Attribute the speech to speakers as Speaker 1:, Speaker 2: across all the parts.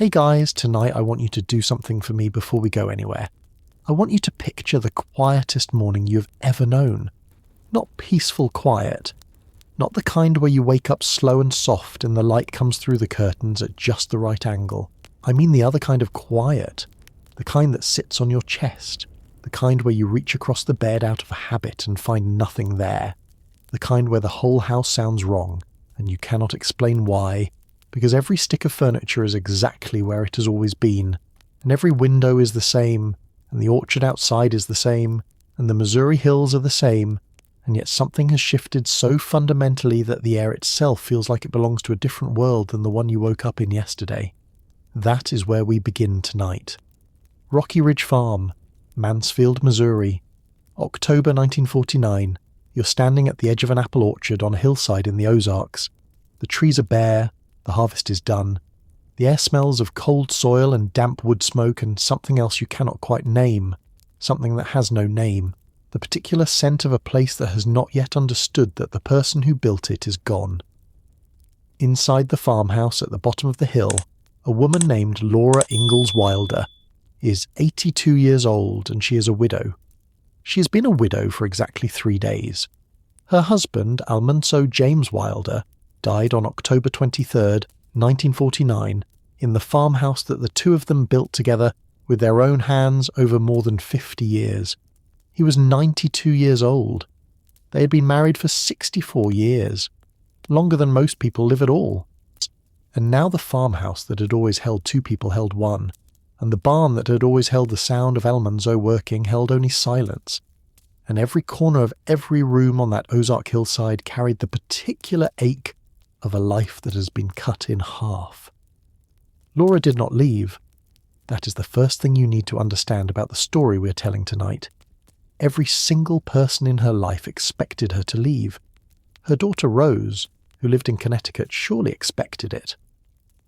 Speaker 1: Hey guys, tonight I want you to do something for me before we go anywhere. I want you to picture the quietest morning you've ever known. Not peaceful quiet. Not the kind where you wake up slow and soft and the light comes through the curtains at just the right angle. I mean the other kind of quiet. The kind that sits on your chest. The kind where you reach across the bed out of a habit and find nothing there. The kind where the whole house sounds wrong and you cannot explain why, because every stick of furniture is exactly where it has always been, and every window is the same, and the orchard outside is the same, and the Missouri hills are the same, and yet something has shifted so fundamentally that the air itself feels like it belongs to a different world than the one you woke up in yesterday. That is where we begin tonight. Rocky Ridge Farm, Mansfield, Missouri. October 1949. You're standing at the edge of an apple orchard on a hillside in the Ozarks. The trees are bare, the harvest is done. The air smells of cold soil and damp wood smoke and something else you cannot quite name, something that has no name, the particular scent of a place that has not yet understood that the person who built it is gone. Inside the farmhouse at the bottom of the hill, a woman named Laura Ingalls Wilder is 82 years old and she is a widow. She has been a widow for exactly 3 days. Her husband, Almanzo James Wilder, died on October 23rd, 1949, in the farmhouse that the two of them built together with their own hands over more than 50 years. He was 92 years old. They had been married for 64 years, longer than most people live at all. And now the farmhouse that had always held two people held one, and the barn that had always held the sound of Almanzo working held only silence. And every corner of every room on that Ozark hillside carried the particular ache of a life that has been cut in half. Laura did not leave. That is the first thing you need to understand about the story we're telling tonight. Every single person in her life expected her to leave. Her daughter Rose, who lived in Connecticut, surely expected it.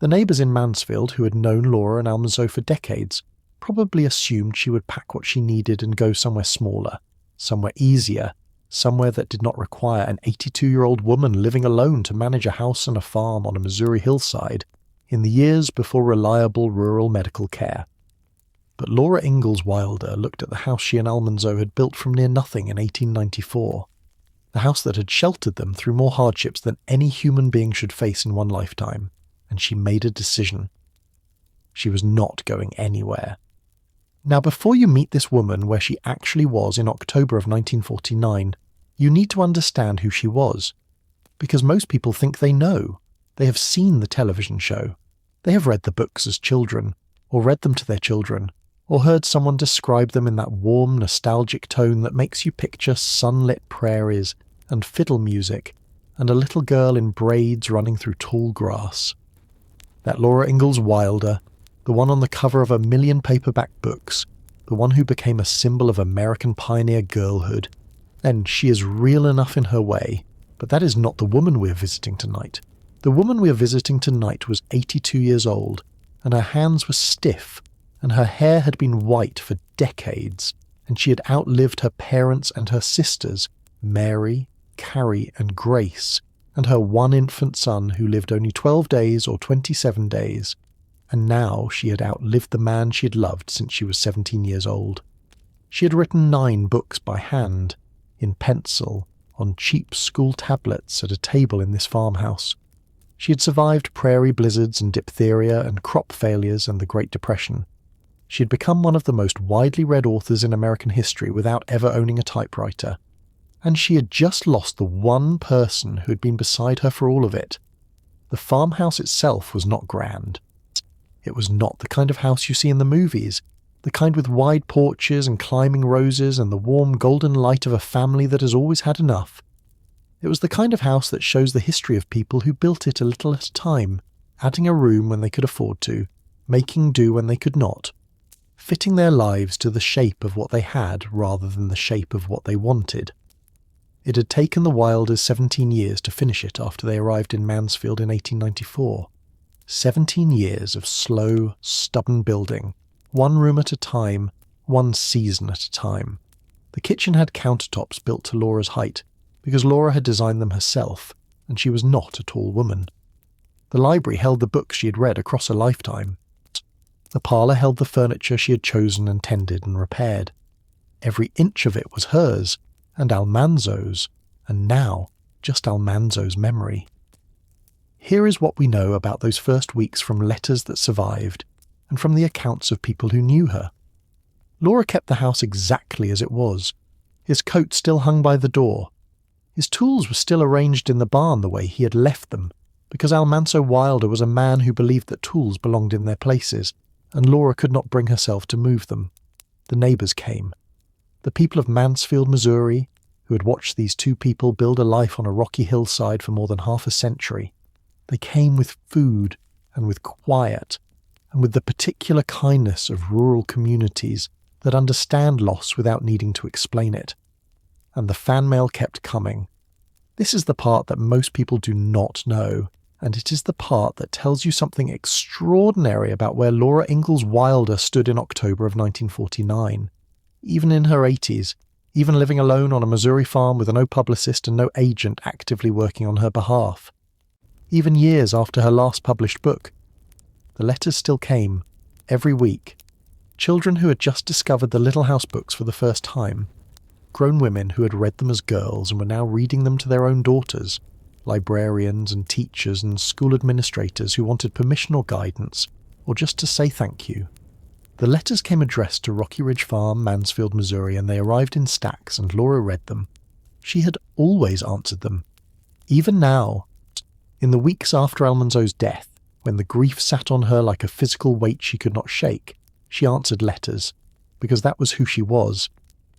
Speaker 1: The neighbours in Mansfield, who had known Laura and Almanzo for decades, probably assumed she would pack what she needed and go somewhere smaller, somewhere easier, somewhere that did not require an 82-year-old woman living alone to manage a house and a farm on a Missouri hillside in the years before reliable rural medical care. But Laura Ingalls Wilder looked at the house she and Almanzo had built from near nothing in 1894, the house that had sheltered them through more hardships than any human being should face in one lifetime, and she made a decision. She was not going anywhere. Now, before you meet this woman where she actually was in October of 1949, you need to understand who she was, because most people think they know. They have seen the television show. They have read the books as children, or read them to their children, or heard someone describe them in that warm, nostalgic tone that makes you picture sunlit prairies and fiddle music and a little girl in braids running through tall grass. That Laura Ingalls Wilder, the one on the cover of 1 million paperback books, the one who became a symbol of American pioneer girlhood. And she is real enough in her way, but that is not the woman we are visiting tonight. The woman we are visiting tonight was 82 years old, and her hands were stiff, and her hair had been white for decades, and she had outlived her parents and her sisters, Mary, Carrie, and Grace, and her one infant son who lived only 12 days or 27 days. And now she had outlived the man she had loved since she was 17 years old. She had written 9 books by hand, in pencil, on cheap school tablets at a table in this farmhouse. She had survived prairie blizzards and diphtheria and crop failures and the Great Depression. She had become one of the most widely read authors in American history without ever owning a typewriter. And she had just lost the one person who had been beside her for all of it. The farmhouse itself was not grand. It was not the kind of house you see in the movies, the kind with wide porches and climbing roses and the warm golden light of a family that has always had enough. It was the kind of house that shows the history of people who built it a little at a time, adding a room when they could afford to, making do when they could not, fitting their lives to the shape of what they had rather than the shape of what they wanted. It had taken the Wilders 17 years to finish it after they arrived in Mansfield in 1894. 17 years of slow, stubborn building, one room at a time, one season at a time. The kitchen had countertops built to Laura's height, because Laura had designed them herself, and she was not a tall woman. The library held the books she had read across a lifetime. The parlour held the furniture she had chosen and tended and repaired. Every inch of it was hers, and Almanzo's, and now just Almanzo's memory. Here is what we know about those first weeks from letters that survived, and from the accounts of people who knew her. Laura kept the house exactly as it was. His coat still hung by the door. His tools were still arranged in the barn the way he had left them, because Almanzo Wilder was a man who believed that tools belonged in their places, and Laura could not bring herself to move them. The neighbours came. The people of Mansfield, Missouri, who had watched these two people build a life on a rocky hillside for more than half a century. They came with food and with quiet, and with the particular kindness of rural communities that understand loss without needing to explain it. And the fan mail kept coming. This is the part that most people do not know, and it is the part that tells you something extraordinary about where Laura Ingalls Wilder stood in October of 1949. Even in her 80s, even living alone on a Missouri farm with no publicist and no agent actively working on her behalf. Even years after her last published book. The letters still came, every week. Children who had just discovered the Little House books for the first time. Grown women who had read them as girls and were now reading them to their own daughters. Librarians and teachers and school administrators who wanted permission or guidance, or just to say thank you. The letters came addressed to Rocky Ridge Farm, Mansfield, Missouri, and they arrived in stacks, and Laura read them. She had always answered them. Even now, in the weeks after Almanzo's death, when the grief sat on her like a physical weight she could not shake, she answered letters, because that was who she was.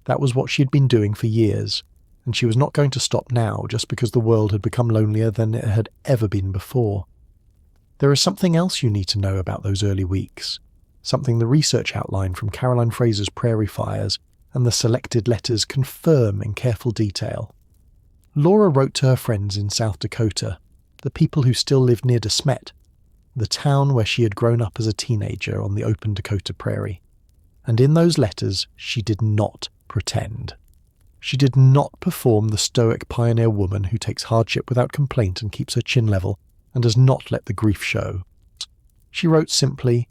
Speaker 1: That was what she had been doing for years, and she was not going to stop now just because the world had become lonelier than it had ever been before. There is something else you need to know about those early weeks, something the research outline from Caroline Fraser's Prairie fires and the selected letters confirm in careful detail. Laura wrote to her friends in South Dakota, the people who still lived near De Smet, the town where she had grown up as a teenager on the open Dakota prairie. And in those letters, she did not pretend. She did not perform the stoic pioneer woman who takes hardship without complaint and keeps her chin level and does not let the grief show. She wrote simply,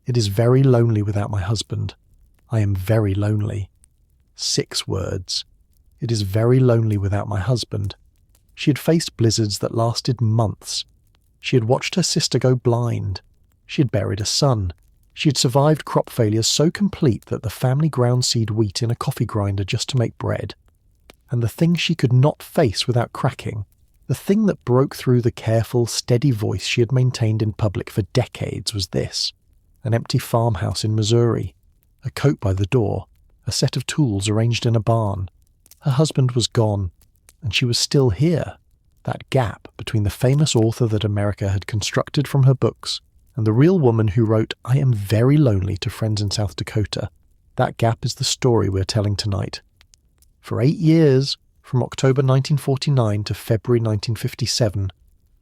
Speaker 1: "It is very lonely without my husband. I am very lonely." 6 words. It is very lonely without my husband. She had faced blizzards that lasted months. She had watched her sister go blind. She had buried a son. She had survived crop failures so complete that the family ground seed wheat in a coffee grinder just to make bread. And the thing she could not face without cracking, the thing that broke through the careful, steady voice she had maintained in public for decades was this: an empty farmhouse in Missouri, a coat by the door, a set of tools arranged in a barn. Her husband was gone, and she was still here. That gap between the famous author that America had constructed from her books and the real woman who wrote "I am very lonely" to friends in South Dakota, that gap is the story we're telling tonight. For 8 years, from October 1949 to February 1957,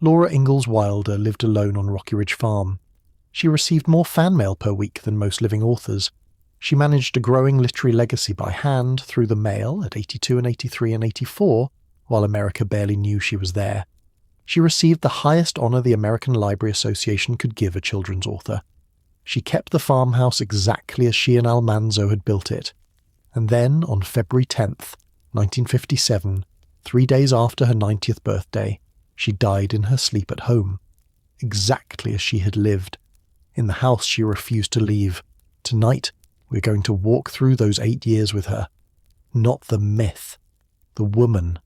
Speaker 1: Laura Ingalls Wilder lived alone on Rocky Ridge Farm. She received more fan mail per week than most living authors. She managed a growing literary legacy by hand through the mail at 82 and 83 and 84, while America barely knew she was there. She received the highest honour the American Library Association could give a children's author. She kept the farmhouse exactly as she and Almanzo had built it. And then, on February 10th, 1957, 3 days after her 90th birthday, she died in her sleep at home. Exactly as she had lived. In the house she refused to leave. Tonight, we're going to walk through those 8 years with her. Not the myth. The woman.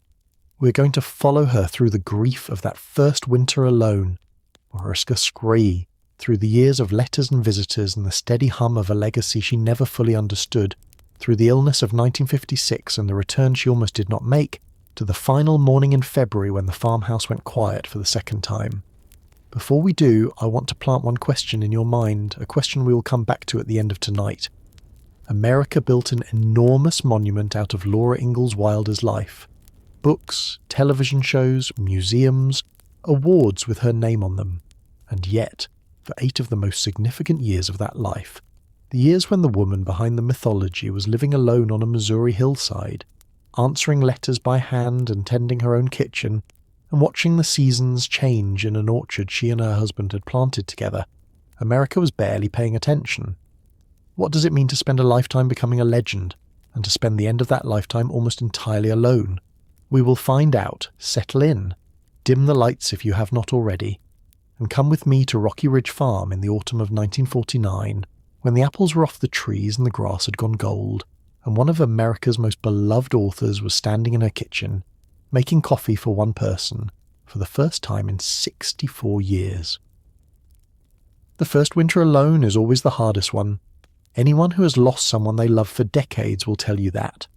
Speaker 1: We're going to follow her through the grief of that first winter alone, Mariska Scree, through the years of letters and visitors and the steady hum of a legacy she never fully understood, through the illness of 1956 and the return she almost did not make, to the final morning in February when the farmhouse went quiet for the second time. Before we do, I want to plant one question in your mind, a question we will come back to at the end of tonight. America built an enormous monument out of Laura Ingalls Wilder's life. Books, television shows, museums, awards with her name on them. And yet, for 8 of the most significant years of that life, the years when the woman behind the mythology was living alone on a Missouri hillside, answering letters by hand and tending her own kitchen, and watching the seasons change in an orchard she and her husband had planted together, America was barely paying attention. What does it mean to spend a lifetime becoming a legend, and to spend the end of that lifetime almost entirely alone? We will find out. Settle in. Dim the lights if you have not already, and come with me to Rocky Ridge Farm in the autumn of 1949, when the apples were off the trees and the grass had gone gold, and one of America's most beloved authors was standing in her kitchen, making coffee for one person, for the first time in 64 years. The first winter alone is always the hardest one. Anyone who has lost someone they love for decades will tell you that.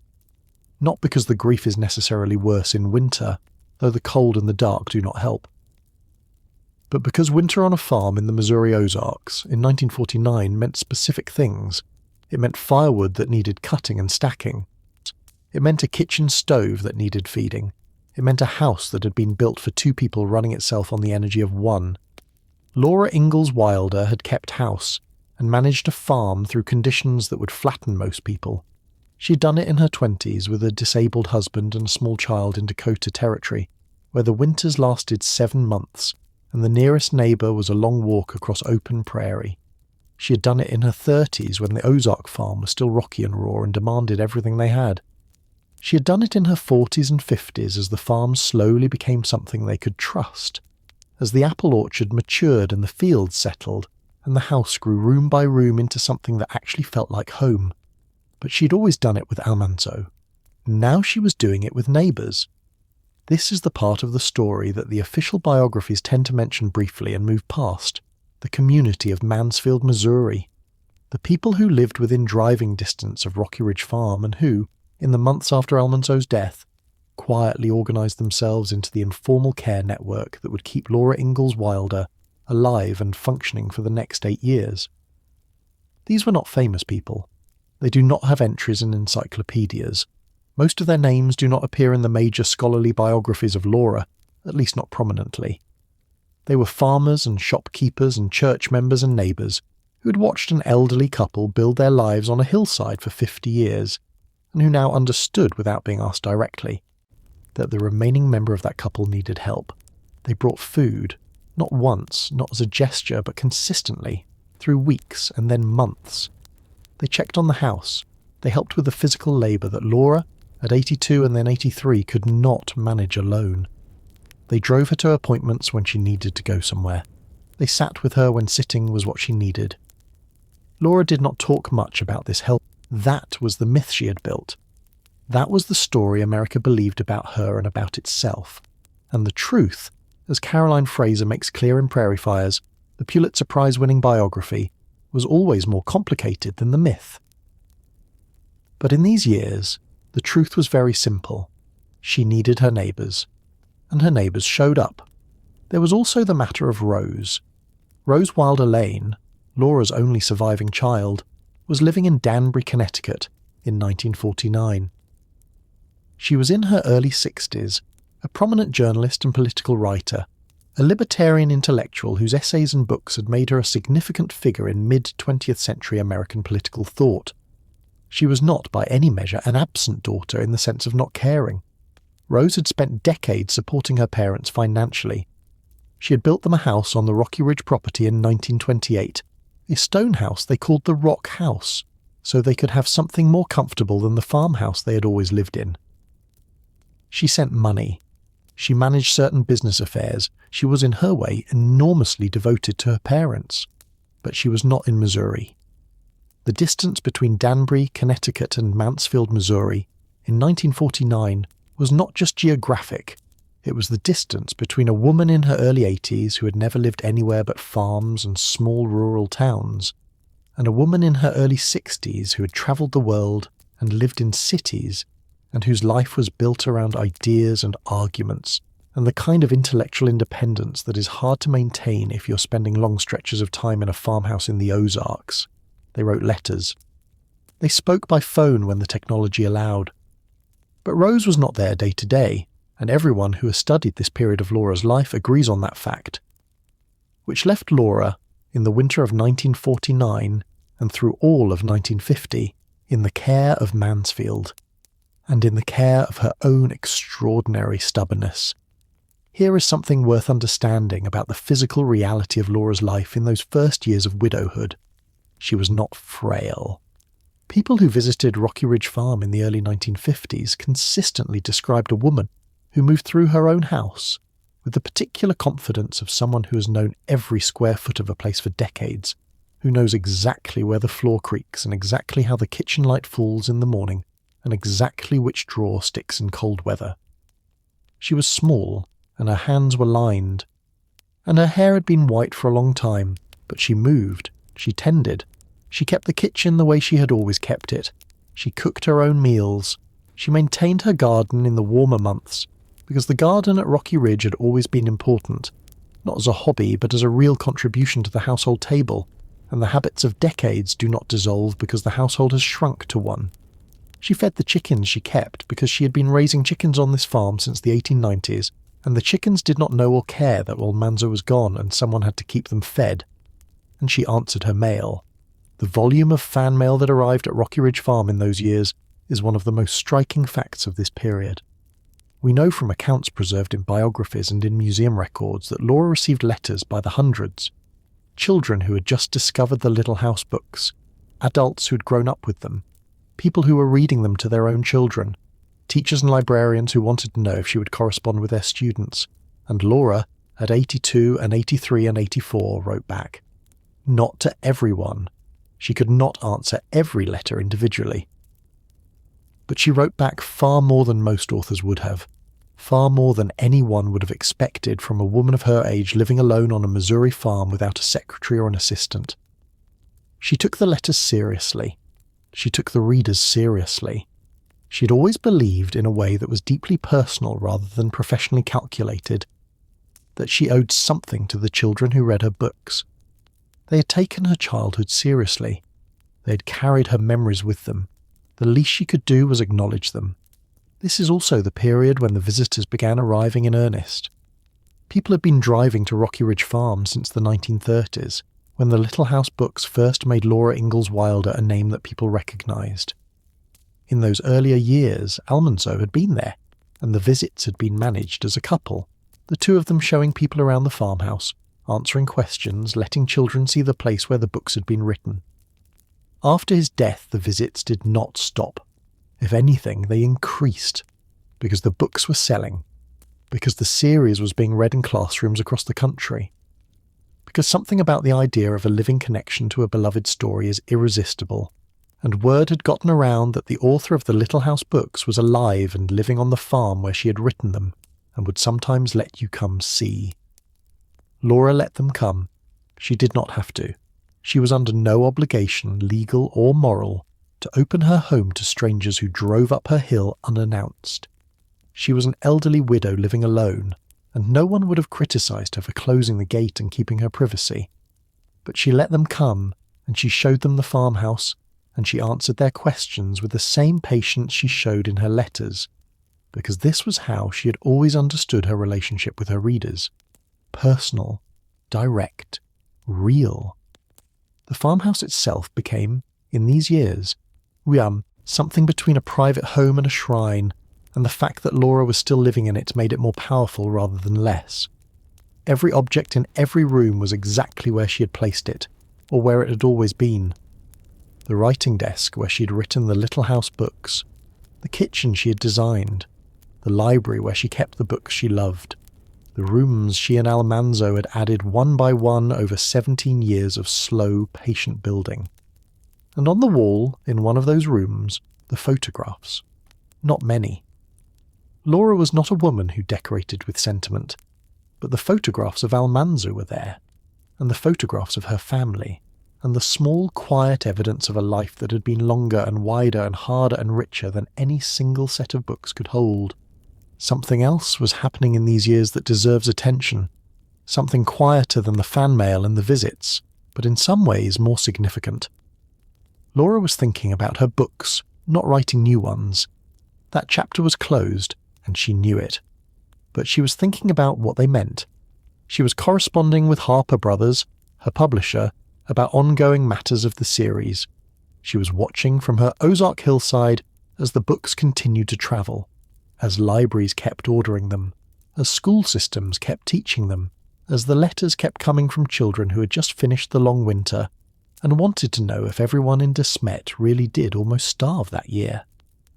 Speaker 1: Not because the grief is necessarily worse in winter, though the cold and the dark do not help, but because winter on a farm in the Missouri Ozarks in 1949 meant specific things. It meant firewood that needed cutting and stacking. It meant a kitchen stove that needed feeding. It meant a house that had been built for two people running itself on the energy of one. Laura Ingalls Wilder had kept house and managed a farm through conditions that would flatten most people. She'd done it in her 20s with a disabled husband and a small child in Dakota Territory, where the winters lasted 7 months, and the nearest neighbour was a long walk across open prairie. She had done it in her 30s when the Ozark farm was still rocky and raw and demanded everything they had. She had done it in her 40s and 50s as the farm slowly became something they could trust, as the apple orchard matured and the fields settled, and the house grew room by room into something that actually felt like home. But she'd always done it with Almanzo. Now she was doing it with neighbours. This is the part of the story that the official biographies tend to mention briefly and move past: the community of Mansfield, Missouri. The people who lived within driving distance of Rocky Ridge Farm and who, in the months after Almanzo's death, quietly organised themselves into the informal care network that would keep Laura Ingalls Wilder alive and functioning for the next 8 years. These were not famous people. They do not have entries in encyclopedias. Most of their names do not appear in the major scholarly biographies of Laura, at least not prominently. They were farmers and shopkeepers and church members and neighbours who had watched an elderly couple build their lives on a hillside for 50 years, and who now understood, without being asked directly, that the remaining member of that couple needed help. They brought food, not once, not as a gesture, but consistently, through weeks and then months. They checked on the house. They helped with the physical labour that Laura, at 82 and then 83, could not manage alone. They drove her to appointments when she needed to go somewhere. They sat with her when sitting was what she needed. Laura did not talk much about this help. That was the myth she had built. That was the story America believed about her and about itself. And the truth, as Caroline Fraser makes clear in Prairie Fires, the Pulitzer Prize-winning biography, was always more complicated than the myth. But in these years, the truth was very simple. She needed her neighbours, and her neighbours showed up. There was also the matter of Rose. Rose Wilder Lane, Laura's only surviving child, was living in Danbury, Connecticut in 1949. She was in her early 60s, a prominent journalist and political writer, a libertarian intellectual whose essays and books had made her a significant figure in mid-20th century American political thought. She was not, by any measure, an absent daughter in the sense of not caring. Rose had spent decades supporting her parents financially. She had built them a house on the Rocky Ridge property in 1928, a stone house they called the Rock House, so they could have something more comfortable than the farmhouse they had always lived in. She sent money. She managed certain business affairs. She was, in her way, enormously devoted to her parents. But she was not in Missouri. The distance between Danbury, Connecticut and Mansfield, Missouri, in 1949 was not just geographic. It was the distance between a woman in her early 80s who had never lived anywhere but farms and small rural towns, and a woman in her early 60s who had travelled the world and lived in cities, and whose life was built around ideas and arguments, and the kind of intellectual independence that is hard to maintain if you're spending long stretches of time in a farmhouse in the Ozarks. They wrote letters. They spoke by phone when the technology allowed. But Rose was not there day to day, and everyone who has studied this period of Laura's life agrees on that fact. Which left Laura, in the winter of 1949 and through all of 1950, in the care of Mansfield, and in the care of her own extraordinary stubbornness. Here is something worth understanding about the physical reality of Laura's life in those first years of widowhood. She was not frail. People who visited Rocky Ridge Farm in the early 1950s consistently described a woman who moved through her own house with the particular confidence of someone who has known every square foot of a place for decades, who knows exactly where the floor creaks and exactly how the kitchen light falls in the morning and exactly which drawer sticks in cold weather. She was small, and her hands were lined, and her hair had been white for a long time, but she moved, she tended, she kept the kitchen the way she had always kept it, she cooked her own meals, she maintained her garden in the warmer months, because the garden at Rocky Ridge had always been important, not as a hobby but as a real contribution to the household table, and the habits of decades do not dissolve because the household has shrunk to one. She fed the chickens she kept because she had been raising chickens on this farm since the 1890s, and the chickens did not know or care that Almanzo was gone and someone had to keep them fed. And she answered her mail. The volume of fan mail that arrived at Rocky Ridge Farm in those years is one of the most striking facts of this period. We know from accounts preserved in biographies and in museum records that Laura received letters by the hundreds. Children who had just discovered the Little House books, adults who had grown up with them, people who were reading them to their own children, teachers and librarians who wanted to know if she would correspond with their students, and Laura, at 82 and 83 and 84, wrote back. Not to everyone. She could not answer every letter individually. But she wrote back far more than most authors would have, far more than anyone would have expected from a woman of her age living alone on a Missouri farm without a secretary or an assistant. She took the letters seriously. She took the readers seriously. She had always believed in a way that was deeply personal rather than professionally calculated, that she owed something to the children who read her books. They had taken her childhood seriously. They had carried her memories with them. The least she could do was acknowledge them. This is also the period when the visitors began arriving in earnest. People had been driving to Rocky Ridge Farm since the 1930s, when the Little House books first made Laura Ingalls Wilder a name that people recognised. In those earlier years, Almanzo had been there, and the visits had been managed as a couple, the two of them showing people around the farmhouse, answering questions, letting children see the place where the books had been written. After his death, the visits did not stop. If anything, they increased, because the books were selling, because the series was being read in classrooms across the country, because something about the idea of a living connection to a beloved story is irresistible, and word had gotten around that the author of the Little House books was alive and living on the farm where she had written them, and would sometimes let you come see. Laura let them come. She did not have to. She was under no obligation, legal or moral, to open her home to strangers who drove up her hill unannounced. She was an elderly widow living alone, and no one would have criticised her for closing the gate and keeping her privacy. But she let them come, and she showed them the farmhouse, and she answered their questions with the same patience she showed in her letters, because this was how she had always understood her relationship with her readers. Personal, direct, real. The farmhouse itself became, in these years, something between a private home and a shrine, and the fact that Laura was still living in it made it more powerful rather than less. Every object in every room was exactly where she had placed it, or where it had always been. The writing desk where she had written the Little House books, the kitchen she had designed, the library where she kept the books she loved, the rooms she and Almanzo had added one by one over 17 years of slow, patient building. And on the wall, in one of those rooms, the photographs. Not many. Laura was not a woman who decorated with sentiment, but the photographs of Almanzo were there, and the photographs of her family, and the small, quiet evidence of a life that had been longer and wider and harder and richer than any single set of books could hold. Something else was happening in these years that deserves attention, something quieter than the fan mail and the visits, but in some ways more significant. Laura was thinking about her books, not writing new ones. That chapter was closed, and she knew it. But she was thinking about what they meant. She was corresponding with Harper Brothers, her publisher, about ongoing matters of the series. She was watching from her Ozark hillside as the books continued to travel, as libraries kept ordering them, as school systems kept teaching them, as the letters kept coming from children who had just finished the long winter and wanted to know if everyone in De Smet really did almost starve that year.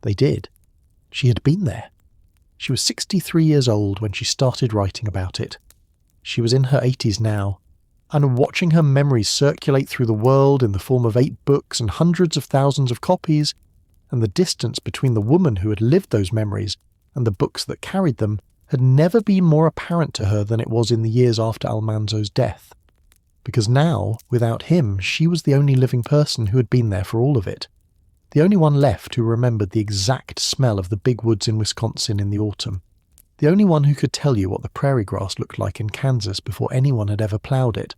Speaker 1: They did. She had been there. She was 63 years old when she started writing about it. She was in her 80s now, and watching her memories circulate through the world in the form of 8 books and hundreds of thousands of copies, and the distance between the woman who had lived those memories and the books that carried them had never been more apparent to her than it was in the years after Almanzo's death. Because now, without him, she was the only living person who had been there for all of it. The only one left who remembered the exact smell of the big woods in Wisconsin in the autumn. The only one who could tell you what the prairie grass looked like in Kansas before anyone had ever ploughed it.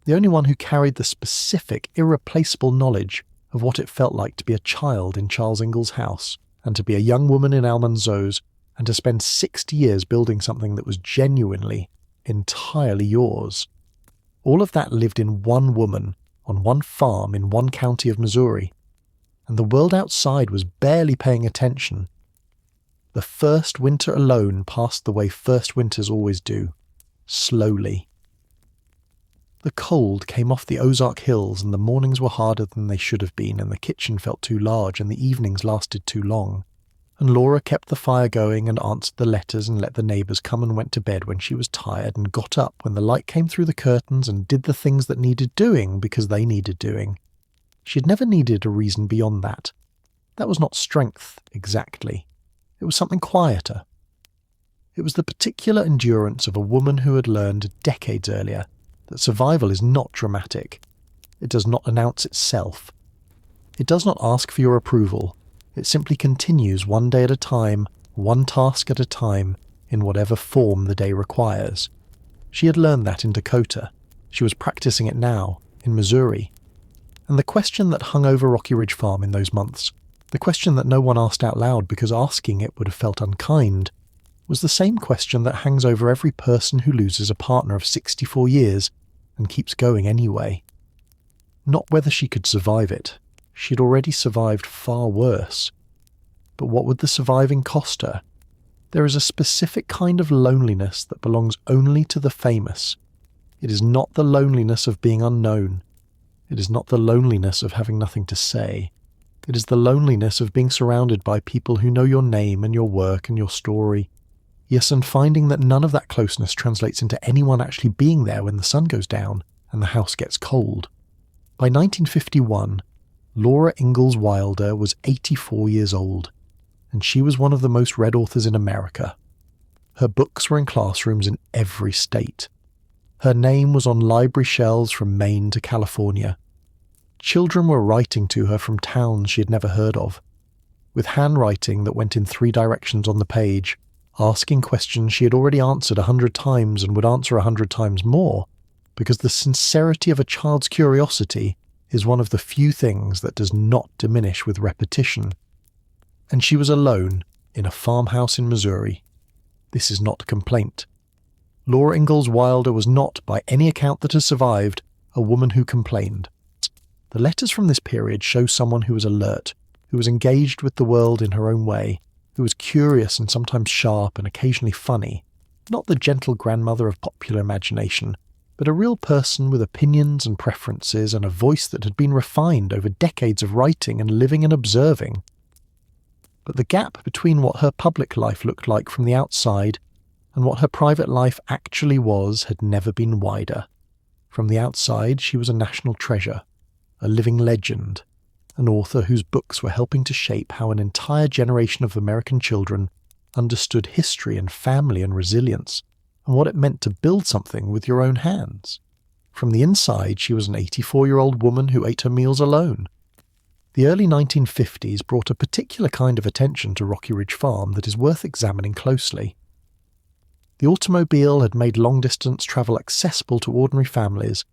Speaker 1: The only one who carried the specific, irreplaceable knowledge of what it felt like to be a child in Charles Ingalls' house, and to be a young woman in Almanzo's, and to spend 60 years building something that was genuinely, entirely yours. All of that lived in one woman, on one farm in one county of Missouri. And the world outside was barely paying attention. The first winter alone passed the way first winters always do, slowly. The cold came off the Ozark Hills, and the mornings were harder than they should have been, and the kitchen felt too large, and the evenings lasted too long. And Laura kept the fire going and answered the letters and let the neighbours come and went to bed when she was tired, and got up when the light came through the curtains and did the things that needed doing because they needed doing. She had never needed a reason beyond that. That was not strength, exactly. It was something quieter. It was the particular endurance of a woman who had learned decades earlier that survival is not dramatic. It does not announce itself. It does not ask for your approval. It simply continues one day at a time, one task at a time, in whatever form the day requires. She had learned that in Dakota. She was practicing it now, in Missouri. And the question that hung over Rocky Ridge Farm in those months, the question that no one asked out loud because asking it would have felt unkind, was the same question that hangs over every person who loses a partner of 64 years and keeps going anyway. Not whether she could survive it. She had already survived far worse. But what would the surviving cost her? There is a specific kind of loneliness that belongs only to the famous. It is not the loneliness of being unknown. It is not the loneliness of having nothing to say. It is the loneliness of being surrounded by people who know your name and your work and your story. Yes, and finding that none of that closeness translates into anyone actually being there when the sun goes down and the house gets cold. By 1951, Laura Ingalls Wilder was 84 years old, and she was one of the most read authors in America. Her books were in classrooms in every state. Her name was on library shelves from Maine to California. Children were writing to her from towns she had never heard of, with handwriting that went in 3 directions on the page, asking questions she had already answered 100 times and would answer 100 times more, because the sincerity of a child's curiosity is one of the few things that does not diminish with repetition. And she was alone in a farmhouse in Missouri. This is not a complaint. Laura Ingalls Wilder was not, by any account that has survived, a woman who complained. The letters from this period show someone who was alert, who was engaged with the world in her own way, who was curious and sometimes sharp and occasionally funny, not the gentle grandmother of popular imagination, but a real person with opinions and preferences and a voice that had been refined over decades of writing and living and observing. But the gap between what her public life looked like from the outside and what her private life actually was had never been wider. From the outside, she was a national treasure, a living legend, an author whose books were helping to shape how an entire generation of American children understood history and family and resilience, and what it meant to build something with your own hands. From the inside, she was an 84-year-old woman who ate her meals alone. The early 1950s brought a particular kind of attention to Rocky Ridge Farm that is worth examining closely. The automobile had made long-distance travel accessible to ordinary families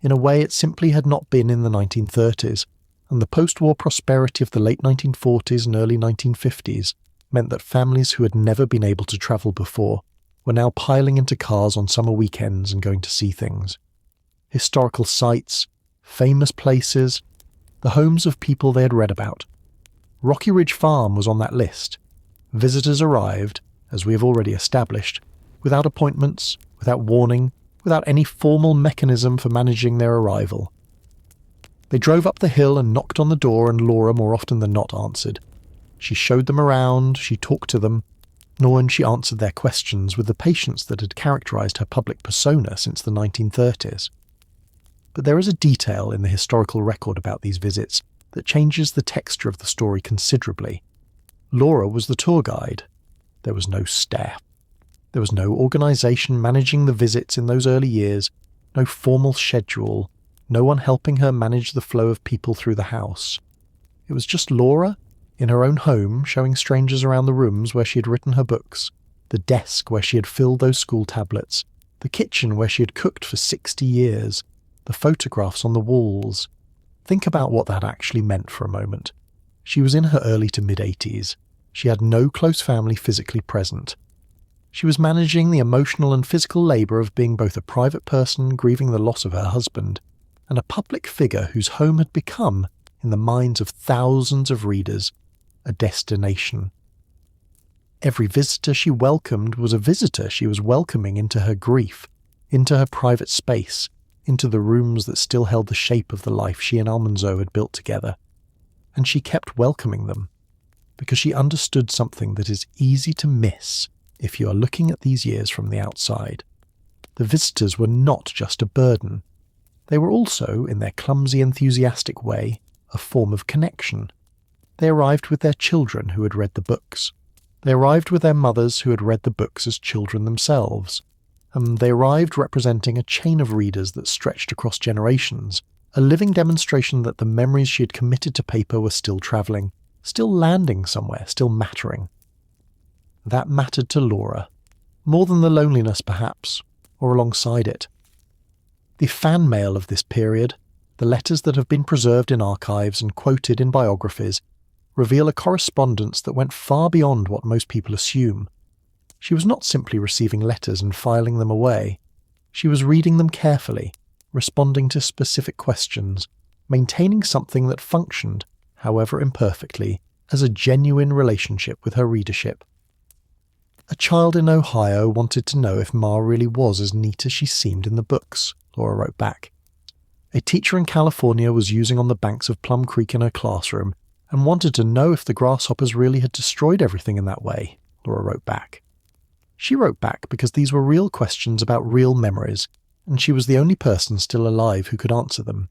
Speaker 1: in a way it simply had not been in the 1930s, and the post-war prosperity of the late 1940s and early 1950s meant that families who had never been able to travel before were now piling into cars on summer weekends and going to see things. Historical sites, famous places, the homes of people they had read about. Rocky Ridge Farm was on that list. Visitors arrived, as we have already established, without appointments, without warning, without any formal mechanism for managing their arrival. They drove up the hill and knocked on the door, and Laura more often than not answered. She showed them around, she talked to them, nor when she answered their questions with the patience that had characterised her public persona since the 1930s. But there is a detail in the historical record about these visits that changes the texture of the story considerably. Laura was the tour guide. There was no staff. There was no organisation managing the visits in those early years, no formal schedule, no one helping her manage the flow of people through the house. It was just Laura, in her own home, showing strangers around the rooms where she had written her books, the desk where she had filled those school tablets, the kitchen where she had cooked for 60 years, the photographs on the walls. Think about what that actually meant for a moment. She was in her early to mid-80s. She had no close family physically present. She was managing the emotional and physical labour of being both a private person grieving the loss of her husband and a public figure whose home had become, in the minds of thousands of readers, a destination. Every visitor she welcomed was a visitor she was welcoming into her grief, into her private space, into the rooms that still held the shape of the life she and Almanzo had built together. And she kept welcoming them, because she understood something that is easy to miss if you are looking at these years from the outside. The visitors were not just a burden. They were also, in their clumsy, enthusiastic way, a form of connection. They arrived with their children who had read the books. They arrived with their mothers who had read the books as children themselves. And they arrived representing a chain of readers that stretched across generations, a living demonstration that the memories she had committed to paper were still travelling, still landing somewhere, still mattering. That mattered to Laura, more than the loneliness perhaps, or alongside it. The fan mail of this period, the letters that have been preserved in archives and quoted in biographies, reveal a correspondence that went far beyond what most people assume. She was not simply receiving letters and filing them away. She was reading them carefully, responding to specific questions, maintaining something that functioned, however imperfectly, as a genuine relationship with her readership. A child in Ohio wanted to know if Ma really was as neat as she seemed in the books, Laura wrote back. A teacher in California was using on the banks of Plum Creek in her classroom and wanted to know if the grasshoppers really had destroyed everything in that way, Laura wrote back. She wrote back because these were real questions about real memories, and she was the only person still alive who could answer them.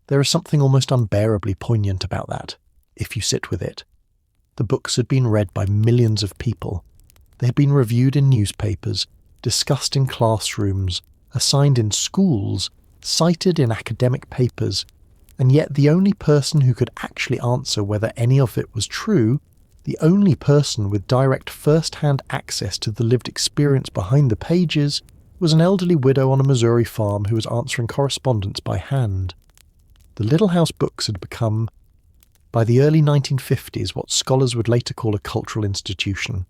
Speaker 1: There is something almost unbearably poignant about that, if you sit with it. The books had been read by millions of people. They had been reviewed in newspapers, discussed in classrooms, assigned in schools, cited in academic papers, and yet the only person who could actually answer whether any of it was true, the only person with direct first-hand access to the lived experience behind the pages, was an elderly widow on a Missouri farm who was answering correspondence by hand. The Little House books had become, by the early 1950s, what scholars would later call a cultural institution.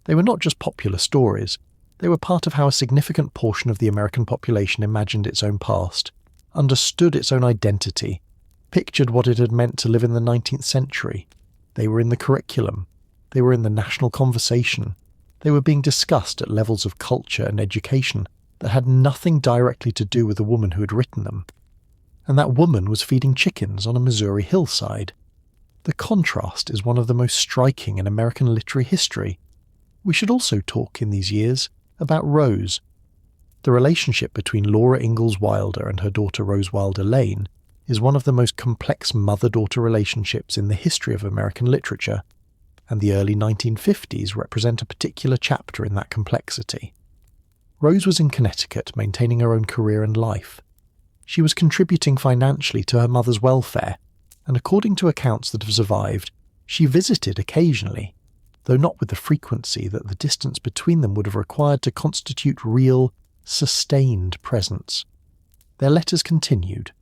Speaker 1: They were not just popular stories. They were part of how a significant portion of the American population imagined its own past, understood its own identity, pictured what it had meant to live in the 19th century. They were in the curriculum. They were in the national conversation. They were being discussed at levels of culture and education that had nothing directly to do with the woman who had written them. And that woman was feeding chickens on a Missouri hillside. The contrast is one of the most striking in American literary history. We should also talk in these years about Rose. The relationship between Laura Ingalls Wilder and her daughter Rose Wilder Lane is one of the most complex mother-daughter relationships in the history of American literature, and the early 1950s represent a particular chapter in that complexity. Rose was in Connecticut maintaining her own career and life. She was contributing financially to her mother's welfare, and according to accounts that have survived, she visited occasionally, though not with the frequency that the distance between them would have required to constitute real, sustained presence. Their letters continued.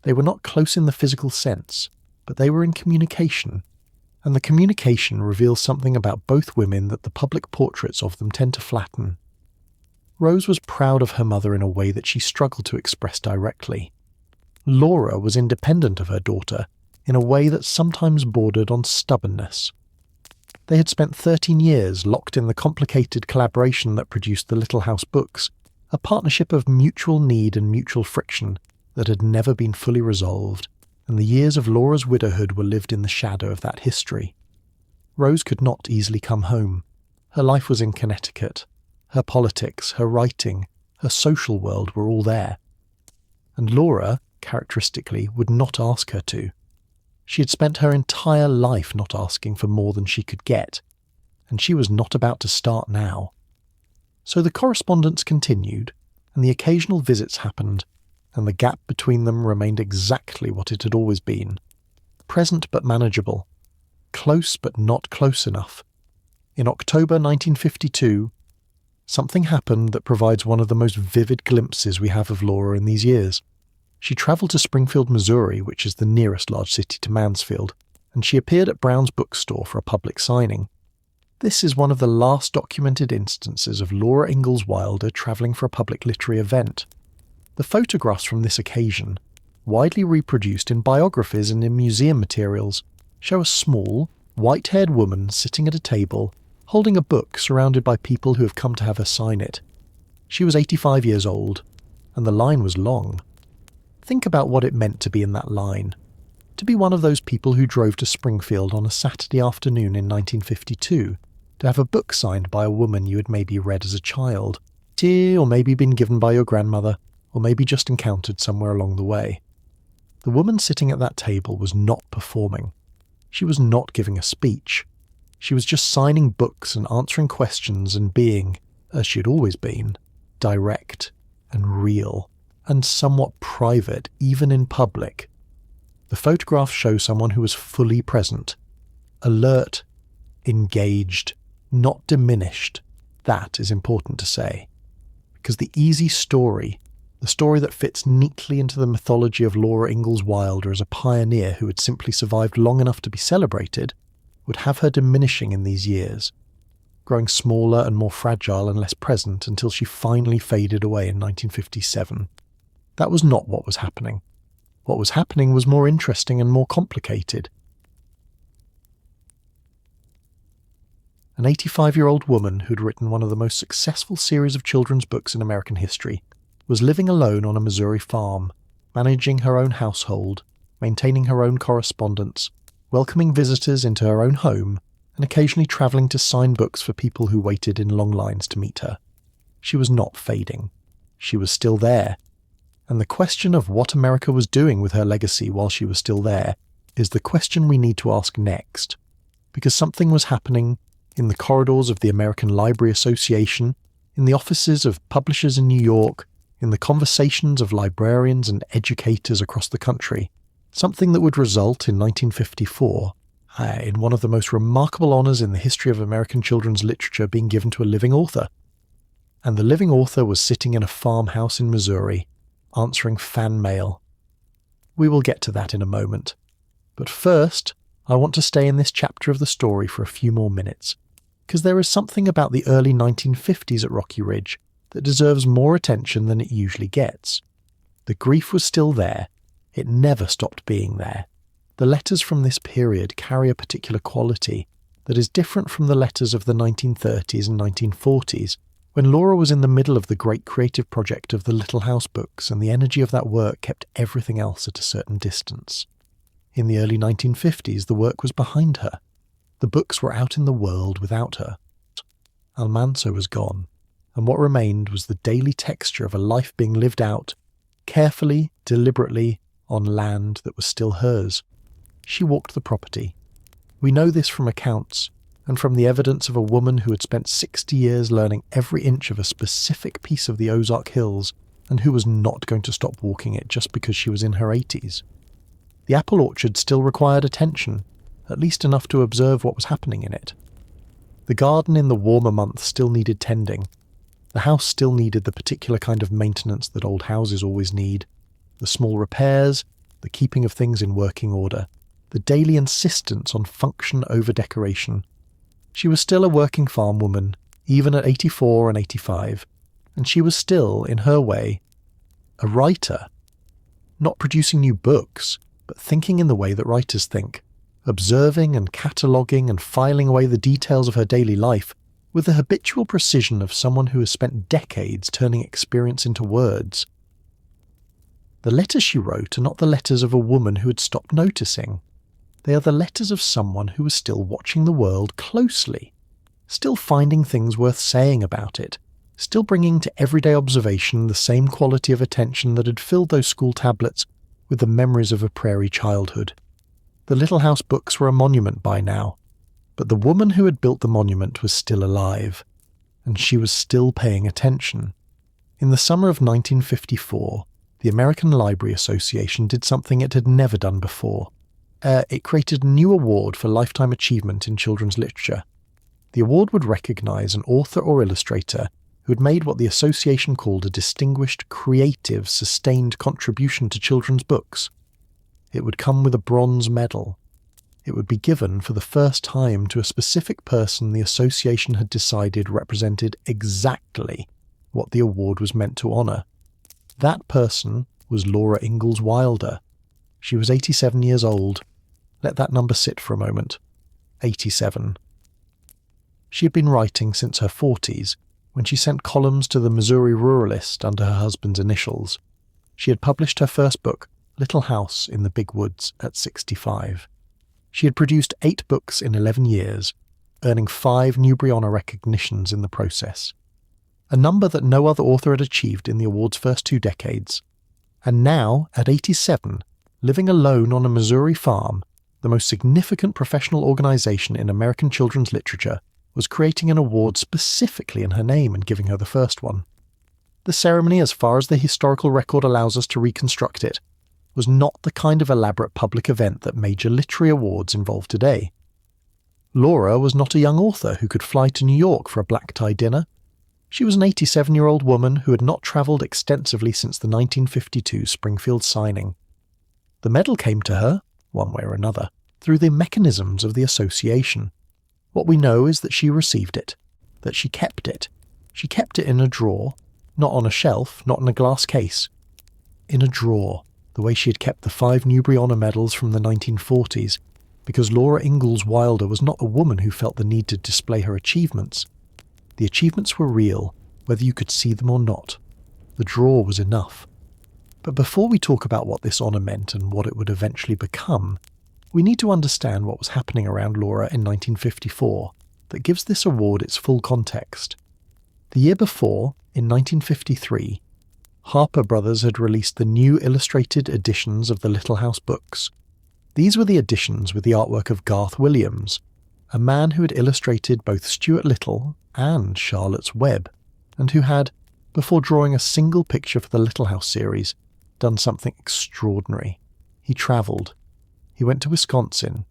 Speaker 1: They were not close in the physical sense, but they were in communication, and the communication reveals something about both women that the public portraits of them tend to flatten. Rose was proud of her mother in a way that she struggled to express directly. Laura was independent of her daughter in a way that sometimes bordered on stubbornness. They had spent 13 years locked in the complicated collaboration that produced the Little House books, a partnership of mutual need and mutual friction that had never been fully resolved, and the years of Laura's widowhood were lived in the shadow of that history. Rose could not easily come home. Her life was in Connecticut. Her politics, her writing, her social world were all there. And Laura, characteristically, would not ask her to. She had spent her entire life not asking for more than she could get, and she was not about to start now. So the correspondence continued, and the occasional visits happened, and the gap between them remained exactly what it had always been. Present but manageable. Close but not close enough. In October 1952, something happened that provides one of the most vivid glimpses we have of Laura in these years. She travelled to Springfield, Missouri, which is the nearest large city to Mansfield, and she appeared at Brown's bookstore for a public signing. This is one of the last documented instances of Laura Ingalls Wilder travelling for a public literary event. The photographs from this occasion, widely reproduced in biographies and in museum materials, show a small, white-haired woman sitting at a table, holding a book surrounded by people who have come to have her sign it. She was 85 years old, and the line was long. Think about what it meant to be in that line. To be one of those people who drove to Springfield on a Saturday afternoon in 1952, to have a book signed by a woman you had maybe read as a child, or maybe been given by your grandmother, or maybe just encountered somewhere along the way. The woman sitting at that table was not performing. She was not giving a speech. She was just signing books and answering questions and being, as she had always been, direct and real, and somewhat private, even in public. The photographs show someone who was fully present, alert, engaged, not diminished. That is important to say. Because the easy story, the story that fits neatly into the mythology of Laura Ingalls Wilder as a pioneer who had simply survived long enough to be celebrated, would have her diminishing in these years, growing smaller and more fragile and less present until she finally faded away in 1957. That was not what was happening. What was happening was more interesting and more complicated. An 85-year-old woman who'd written one of the most successful series of children's books in American history was living alone on a Missouri farm, managing her own household, maintaining her own correspondence, welcoming visitors into her own home, and occasionally travelling to sign books for people who waited in long lines to meet her. She was not fading. She was still there. And the question of what America was doing with her legacy while she was still there is the question we need to ask next. Because something was happening in the corridors of the American Library Association, in the offices of publishers in New York, in the conversations of librarians and educators across the country, something that would result in 1954 in one of the most remarkable honours in the history of American children's literature being given to a living author. And the living author was sitting in a farmhouse in Missouri, answering fan mail. We will get to that in a moment. But first, I want to stay in this chapter of the story for a few more minutes, because there is something about the early 1950s at Rocky Ridge that deserves more attention than it usually gets. The grief was still there. It never stopped being there. The letters from this period carry a particular quality that is different from the letters of the 1930s and 1940s, when Laura was in the middle of the great creative project of the Little House books, and the energy of that work kept everything else at a certain distance. In the early 1950s, the work was behind her. The books were out in the world without her. Almanzo was gone, and what remained was the daily texture of a life being lived out, carefully, deliberately, on land that was still hers. She walked the property. We know this from accounts, and from the evidence of a woman who had spent 60 years learning every inch of a specific piece of the Ozark Hills, and who was not going to stop walking it just because she was in her 80s. The apple orchard still required attention, at least enough to observe what was happening in it. The garden in the warmer months still needed tending. The house still needed the particular kind of maintenance that old houses always need, the small repairs, the keeping of things in working order, the daily insistence on function over decoration. She was still a working farm woman, even at 84 and 85, and she was still, in her way, a writer. Not producing new books, but thinking in the way that writers think, observing and cataloguing and filing away the details of her daily life with the habitual precision of someone who has spent decades turning experience into words. The letters she wrote are not the letters of a woman who had stopped noticing. They are the letters of someone who was still watching the world closely, still finding things worth saying about it, still bringing to everyday observation the same quality of attention that had filled those school tablets with the memories of a Prairie childhood. The Little House books were a monument by now, but the woman who had built the monument was still alive, and she was still paying attention. In the summer of 1954, the American Library Association did something it had never done before. It created a new award for lifetime achievement in children's literature. The award would recognise an author or illustrator who had made what the association called a distinguished, creative, sustained contribution to children's books. It would come with a bronze medal. It would be given for the first time to a specific person the association had decided represented exactly what the award was meant to honour. That person was Laura Ingalls Wilder. She was 87 years old. Let that number sit for a moment. 87. She had been writing since her 40s, when she sent columns to the Missouri Ruralist under her husband's initials. She had published her first book, Little House in the Big Woods, at 65. She had produced 8 books in 11 years, earning 5 Newbery Honour recognitions in the process, a number that no other author had achieved in the award's first 2 decades. And now, at 87, living alone on a Missouri farm, the most significant professional organisation in American children's literature was creating an award specifically in her name and giving her the first one. The ceremony, as far as the historical record allows us to reconstruct it, was not the kind of elaborate public event that major literary awards involve today. Laura was not a young author who could fly to New York for a black-tie dinner. She was an 87-year-old woman who had not travelled extensively since the 1952 Springfield signing. The medal came to her, one way or another, through the mechanisms of the association. What we know is that she received it, that she kept it. She kept it in a drawer, not on a shelf, not in a glass case. In a drawer, the way she had kept the 5 Newbery Honour medals from the 1940s, because Laura Ingalls Wilder was not a woman who felt the need to display her achievements. The achievements were real, whether you could see them or not. The drawer was enough. But before we talk about what this honour meant and what it would eventually become, we need to understand what was happening around Laura in 1954 that gives this award its full context. The year before, in 1953, Harper Brothers had released the new illustrated editions of the Little House books. These were the editions with the artwork of Garth Williams, a man who had illustrated both Stuart Little and Charlotte's Web, and who had, before drawing a single picture for the Little House series, done something extraordinary. He travelled. He went to Wisconsin,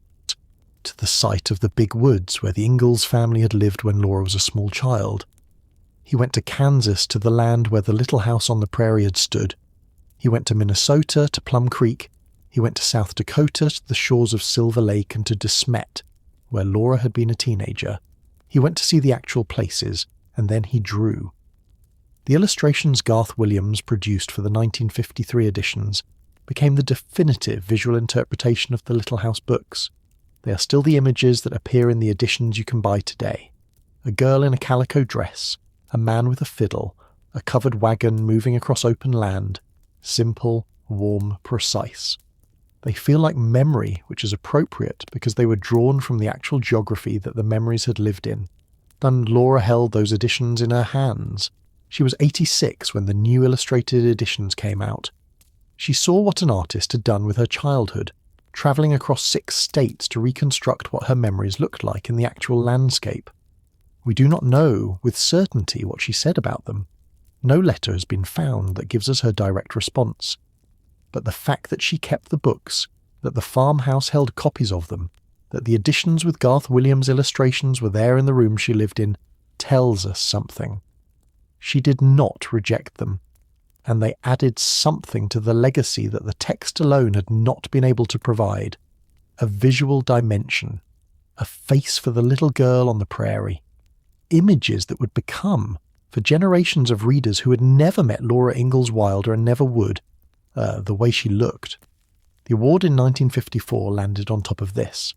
Speaker 1: to the site of the Big Woods where the Ingalls family had lived when Laura was a small child. He went to Kansas, to the land where the Little House on the Prairie had stood. He went to Minnesota, to Plum Creek. He went to South Dakota, to the shores of Silver Lake, and to De Smet, where Laura had been a teenager. He went to see the actual places, and then he drew. The illustrations Garth Williams produced for the 1953 editions became the definitive visual interpretation of the Little House books. They are still the images that appear in the editions you can buy today. A girl in a calico dress, a man with a fiddle, a covered wagon moving across open land. Simple, warm, precise. They feel like memory, which is appropriate because they were drawn from the actual geography that the memories had lived in. And Laura held those editions in her hands. She was 86 when the new illustrated editions came out. She saw what an artist had done with her childhood, travelling across 6 states to reconstruct what her memories looked like in the actual landscape. We do not know with certainty what she said about them. No letter has been found that gives us her direct response. But the fact that she kept the books, that the farmhouse held copies of them, that the editions with Garth Williams' illustrations were there in the room she lived in, tells us something. She did not reject them, and they added something to the legacy that the text alone had not been able to provide. A visual dimension, a face for the little girl on the prairie, images that would become, for generations of readers who had never met Laura Ingalls Wilder and never would, the way she looked. The award in 1954 landed on top of this.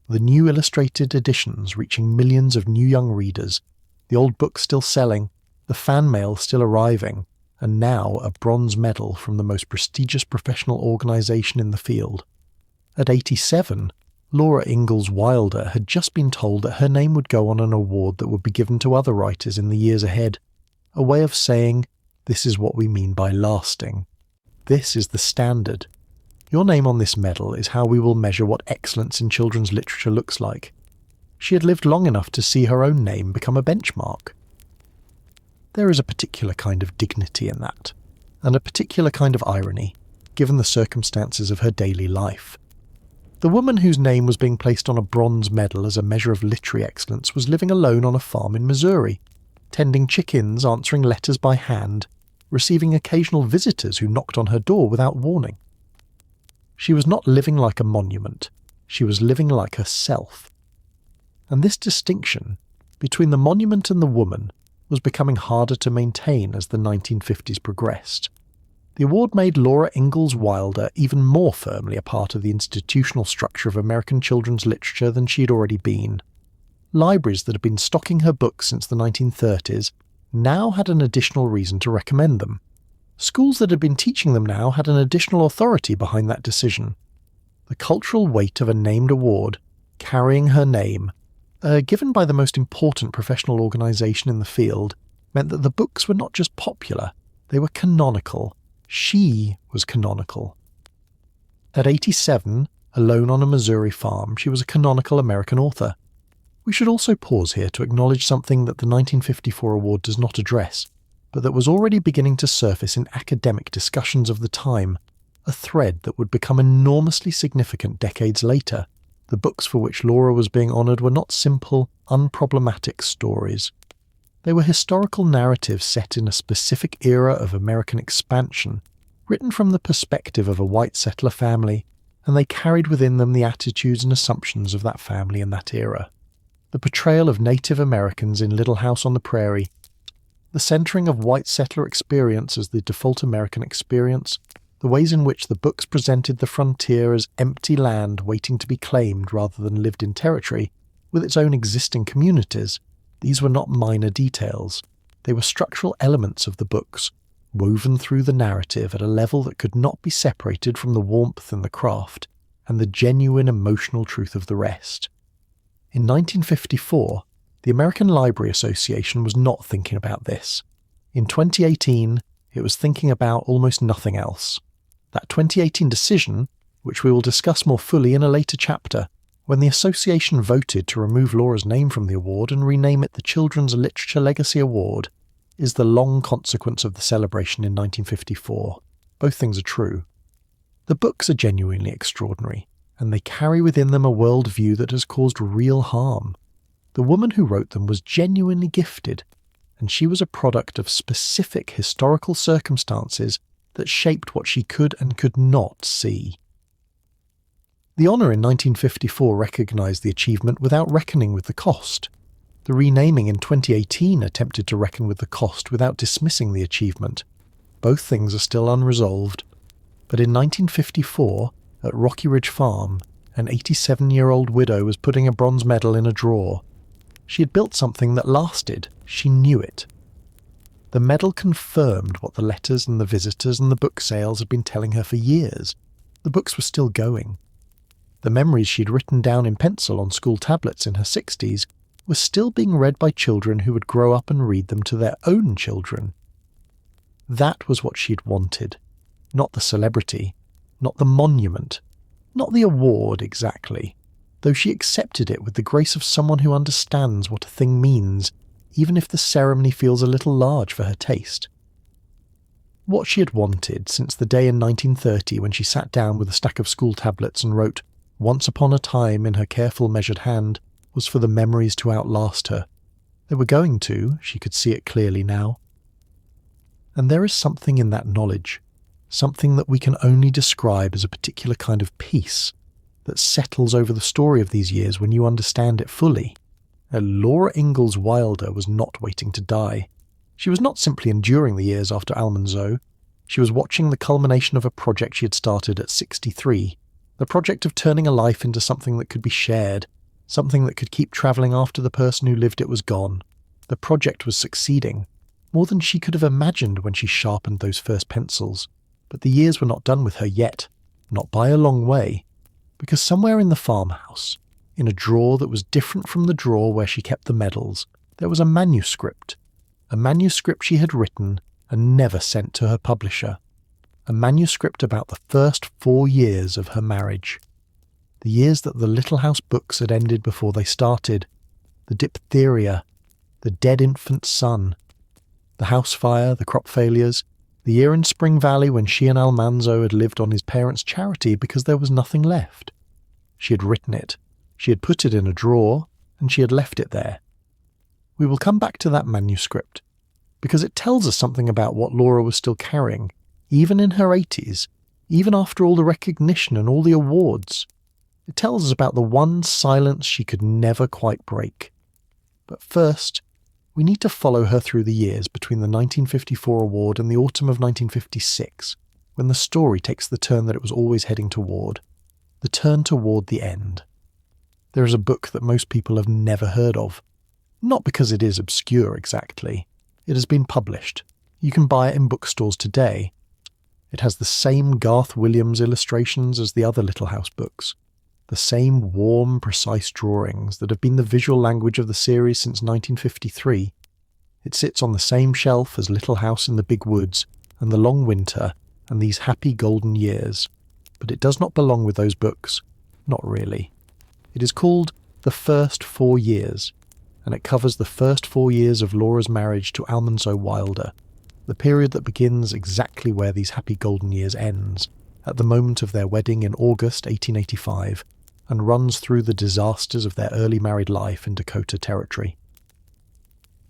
Speaker 1: The new illustrated editions reaching millions of new young readers, the old books still selling, the fan mail still arriving, and now a bronze medal from the most prestigious professional organisation in the field. At 87, Laura Ingalls Wilder had just been told that her name would go on an award that would be given to other writers in the years ahead, a way of saying, this is what we mean by lasting. This is the standard. Your name on this medal is how we will measure what excellence in children's literature looks like. She had lived long enough to see her own name become a benchmark. There is a particular kind of dignity in that, and a particular kind of irony, given the circumstances of her daily life. The woman whose name was being placed on a bronze medal as a measure of literary excellence was living alone on a farm in Missouri, tending chickens, answering letters by hand, receiving occasional visitors who knocked on her door without warning. She was not living like a monument, she was living like herself. And this distinction between the monument and the woman was becoming harder to maintain as the 1950s progressed. The award made Laura Ingalls Wilder even more firmly a part of the institutional structure of American children's literature than she had already been. Libraries that had been stocking her books since the 1930s now had an additional reason to recommend them. Schools that had been teaching them now had an additional authority behind that decision. The cultural weight of a named award, carrying her name, given by the most important professional organisation in the field, meant that the books were not just popular, they were canonical. She was canonical. At 87, alone on a Missouri farm, she was a canonical American author. We should also pause here to acknowledge something that the 1954 award does not address, but that was already beginning to surface in academic discussions of the time, a thread that would become enormously significant decades later. The books for which Laura was being honoured were not simple, unproblematic stories. They were historical narratives set in a specific era of American expansion, written from the perspective of a white settler family, and they carried within them the attitudes and assumptions of that family in that era. The portrayal of Native Americans in Little House on the Prairie, the centering of white settler experience as the default American experience, the ways in which the books presented the frontier as empty land waiting to be claimed rather than lived in territory, with its own existing communities. These were not minor details. They were structural elements of the books, woven through the narrative at a level that could not be separated from the warmth and the craft, and the genuine emotional truth of the rest. In 1954, the American Library Association was not thinking about this. In 2018, it was thinking about almost nothing else. That 2018 decision, which we will discuss more fully in a later chapter, when the association voted to remove Laura's name from the award and rename it the Children's Literature Legacy Award, is the long consequence of the celebration in 1954. Both things are true. The books are genuinely extraordinary, and they carry within them a worldview that has caused real harm. The woman who wrote them was genuinely gifted, and she was a product of specific historical circumstances that shaped what she could and could not see. The honour in 1954 recognised the achievement without reckoning with the cost. The renaming in 2018 attempted to reckon with the cost without dismissing the achievement. Both things are still unresolved. But in 1954, at Rocky Ridge Farm, an 87-year-old widow was putting a bronze medal in a drawer. She had built something that lasted. She knew it. The medal confirmed what the letters and the visitors and the book sales had been telling her for years. The books were still going. The memories she'd written down in pencil on school tablets in her 60s were still being read by children who would grow up and read them to their own children. That was what she'd wanted. Not the celebrity, not the monument, not the award exactly, though she accepted it with the grace of someone who understands what a thing means, even if the ceremony feels a little large for her taste. What she had wanted since the day in 1930 when she sat down with a stack of school tablets and wrote "Once upon a time" in her careful measured hand was for the memories to outlast her. They were going to, she could see it clearly now. And there is something in that knowledge, something that we can only describe as a particular kind of peace that settles over the story of these years when you understand it fully. Laura Ingalls Wilder was not waiting to die. She was not simply enduring the years after Almanzo. She was watching the culmination of a project she had started at 63, The project of turning a life into something that could be shared, something that could keep travelling after the person who lived it was gone. The project was succeeding, more than she could have imagined when she sharpened those first pencils. But the years were not done with her yet, not by a long way, because somewhere in the farmhouse, in a drawer that was different from the drawer where she kept the medals, there was a manuscript she had written and never sent to her publisher, a manuscript about the first 4 years of her marriage, the years that the Little House books had ended before they started, the diphtheria, the dead infant son, the house fire, the crop failures, the year in Spring Valley when she and Almanzo had lived on his parents' charity because there was nothing left. She had written it, she had put it in a drawer, and she had left it there. We will come back to that manuscript, because it tells us something about what Laura was still carrying, even in her 80s, even after all the recognition and all the awards. It tells us about the one silence she could never quite break. But first, we need to follow her through the years between the 1954 award and the autumn of 1956, when the story takes the turn that it was always heading toward, the turn toward the end. There is a book that most people have never heard of, not because it is obscure exactly. It has been published. You can buy it in bookstores today. It has the same Garth Williams illustrations as the other Little House books, the same warm, precise drawings that have been the visual language of the series since 1953. It sits on the same shelf as Little House in the Big Woods and The Long Winter and These Happy Golden Years, but it does not belong with those books. Not really. It is called The First 4 Years, and it covers the first 4 years of Laura's marriage to Almanzo Wilder, the period that begins exactly where These Happy Golden Years ends, at the moment of their wedding in August 1885, and runs through the disasters of their early married life in Dakota Territory.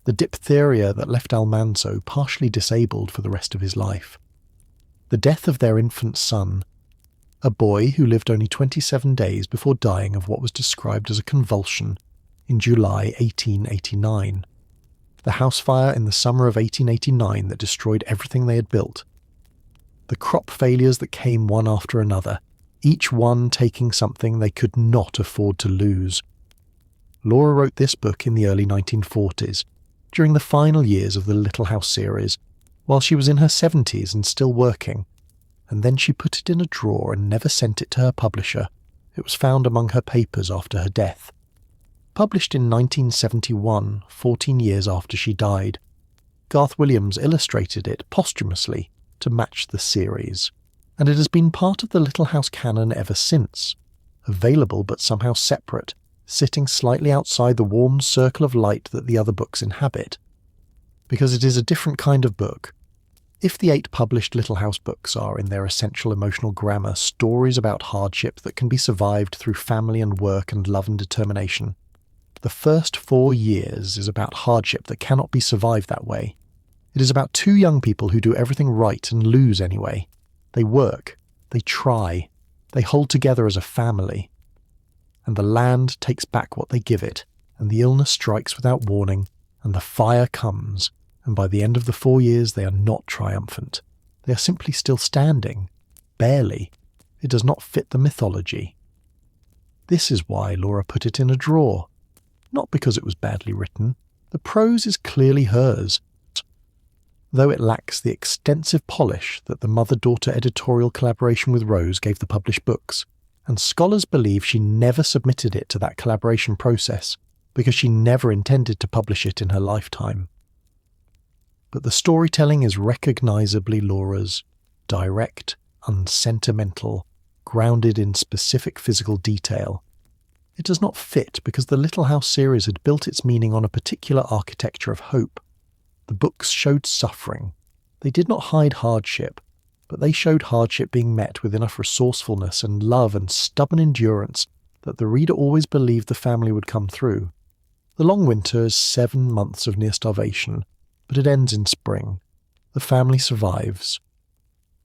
Speaker 1: The diphtheria that left Almanzo partially disabled for the rest of his life. The death of their infant son, a boy who lived only 27 days before dying of what was described as a convulsion in July 1889. The house fire in the summer of 1889 that destroyed everything they had built. The crop failures that came one after another, each one taking something they could not afford to lose. Laura wrote this book in the early 1940s, during the final years of the Little House series, while she was in her 70s and still working, and then she put it in a drawer and never sent it to her publisher. It was found among her papers after her death. Published in 1971, 14 years after she died, Garth Williams illustrated it posthumously to match the series, and it has been part of the Little House canon ever since, available but somehow separate, sitting slightly outside the warm circle of light that the other books inhabit. Because it is a different kind of book. If the 8 published Little House books are, in their essential emotional grammar, stories about hardship that can be survived through family and work and love and determination, the first 4 years is about hardship that cannot be survived that way. It is about 2 young people who do everything right and lose anyway. They work, they try, they hold together as a family. And the land takes back what they give it, and the illness strikes without warning, and the fire comes, and by the end of the 4 years they are not triumphant. They are simply still standing. Barely. It does not fit the mythology. This is why Laura put it in a drawer. Not because it was badly written. The prose is clearly hers, though it lacks the extensive polish that the mother-daughter editorial collaboration with Rose gave the published books, and scholars believe she never submitted it to that collaboration process because she never intended to publish it in her lifetime. But the storytelling is recognisably Laura's, direct, unsentimental, grounded in specific physical detail. It does not fit because the Little House series had built its meaning on a particular architecture of hope. The books showed suffering. They did not hide hardship, but they showed hardship being met with enough resourcefulness and love and stubborn endurance that the reader always believed the family would come through. The Long Winter is 7 months of near starvation, but it ends in spring. The family survives.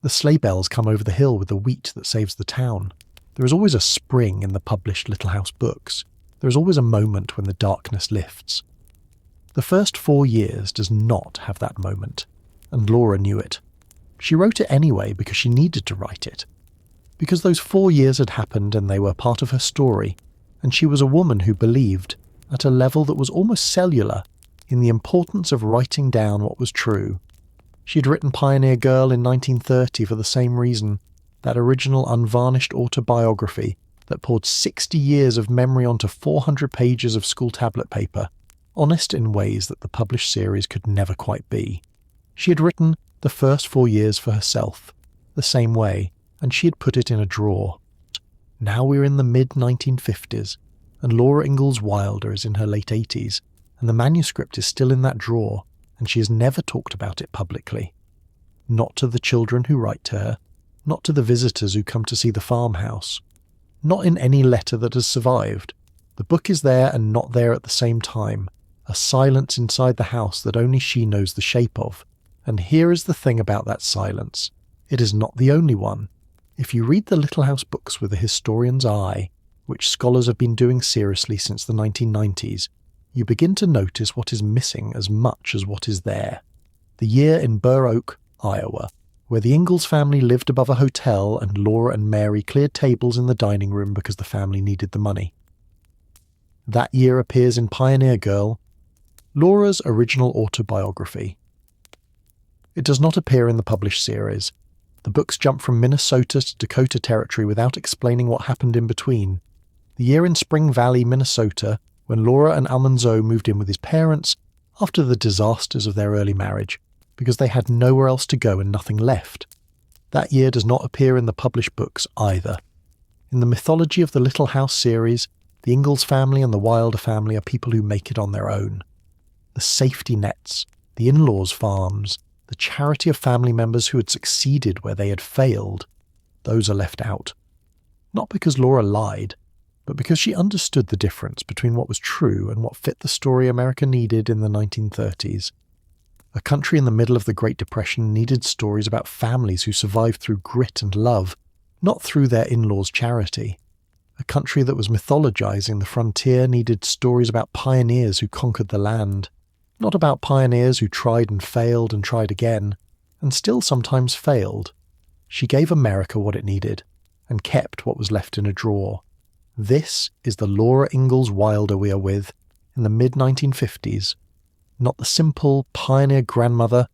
Speaker 1: The sleigh bells come over the hill with the wheat that saves the town. There is always a spring in the published Little House books. There is always a moment when the darkness lifts. The first 4 years does not have that moment, and Laura knew it. She wrote it anyway because she needed to write it. because those 4 years had happened and they were part of her story, and she was a woman who believed, at a level that was almost cellular, in the importance of writing down what was true. She had written Pioneer Girl in 1930 for the same reason, that original unvarnished autobiography that poured 60 years of memory onto 400 pages of school tablet paper, honest in ways that the published series could never quite be. She had written the first 4 years for herself, the same way, and she had put it in a drawer. Now we're in the mid-1950s, and Laura Ingalls Wilder is in her late 80s, and the manuscript is still in that drawer, and she has never talked about it publicly. Not to the children who write to her, not to the visitors who come to see the farmhouse, not in any letter that has survived. The book is there and not there at the same time, a silence inside the house that only she knows the shape of. And here is the thing about that silence. It is not the only one. If you read the Little House books with a historian's eye, which scholars have been doing seriously since the 1990s, you begin to notice what is missing as much as what is there. The year in Burr Oak, Iowa, where the Ingalls family lived above a hotel and Laura and Mary cleared tables in the dining room because the family needed the money. That year appears in Pioneer Girl, Laura's original autobiography. It does not appear in the published series. The books jump from Minnesota to Dakota Territory without explaining what happened in between. The year in Spring Valley, Minnesota, when Laura and Almanzo moved in with his parents after the disasters of their early marriage, because they had nowhere else to go and nothing left. That year does not appear in the published books either. In the mythology of the Little House series, the Ingalls family and the Wilder family are people who make it on their own. The safety nets, the in-laws' farms, the charity of family members who had succeeded where they had failed, those are left out. Not because Laura lied, but because she understood the difference between what was true and what fit the story America needed in the 1930s. A country in the middle of the Great Depression needed stories about families who survived through grit and love, not through their in-laws' charity. A country that was mythologizing the frontier needed stories about pioneers who conquered the land, not about pioneers who tried and tried again, and still sometimes failed. She gave America what it needed, and kept what was left in a drawer. This is the Laura Ingalls Wilder we are with in the mid-1950s, not the simple pioneer grandmother,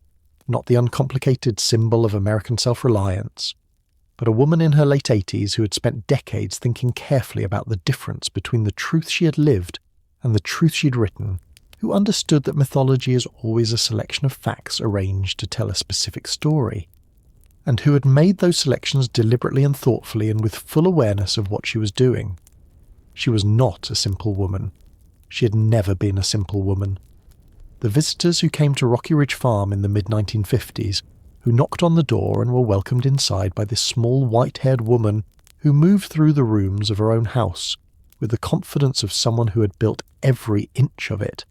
Speaker 1: not the uncomplicated symbol of American self-reliance, but a woman in her late 80s who had spent decades thinking carefully about the difference between the truth she had lived and the truth she'd written, who understood that mythology is always a selection of facts arranged to tell a specific story, and who had made those selections deliberately and thoughtfully and with full awareness of what she was doing. She was not a simple woman. She had never been a simple woman. The visitors who came to Rocky Ridge Farm in the mid-1950s, who knocked on the door and were welcomed inside by this small white-haired woman who moved through the rooms of her own house with the confidence of someone who had built every inch of it.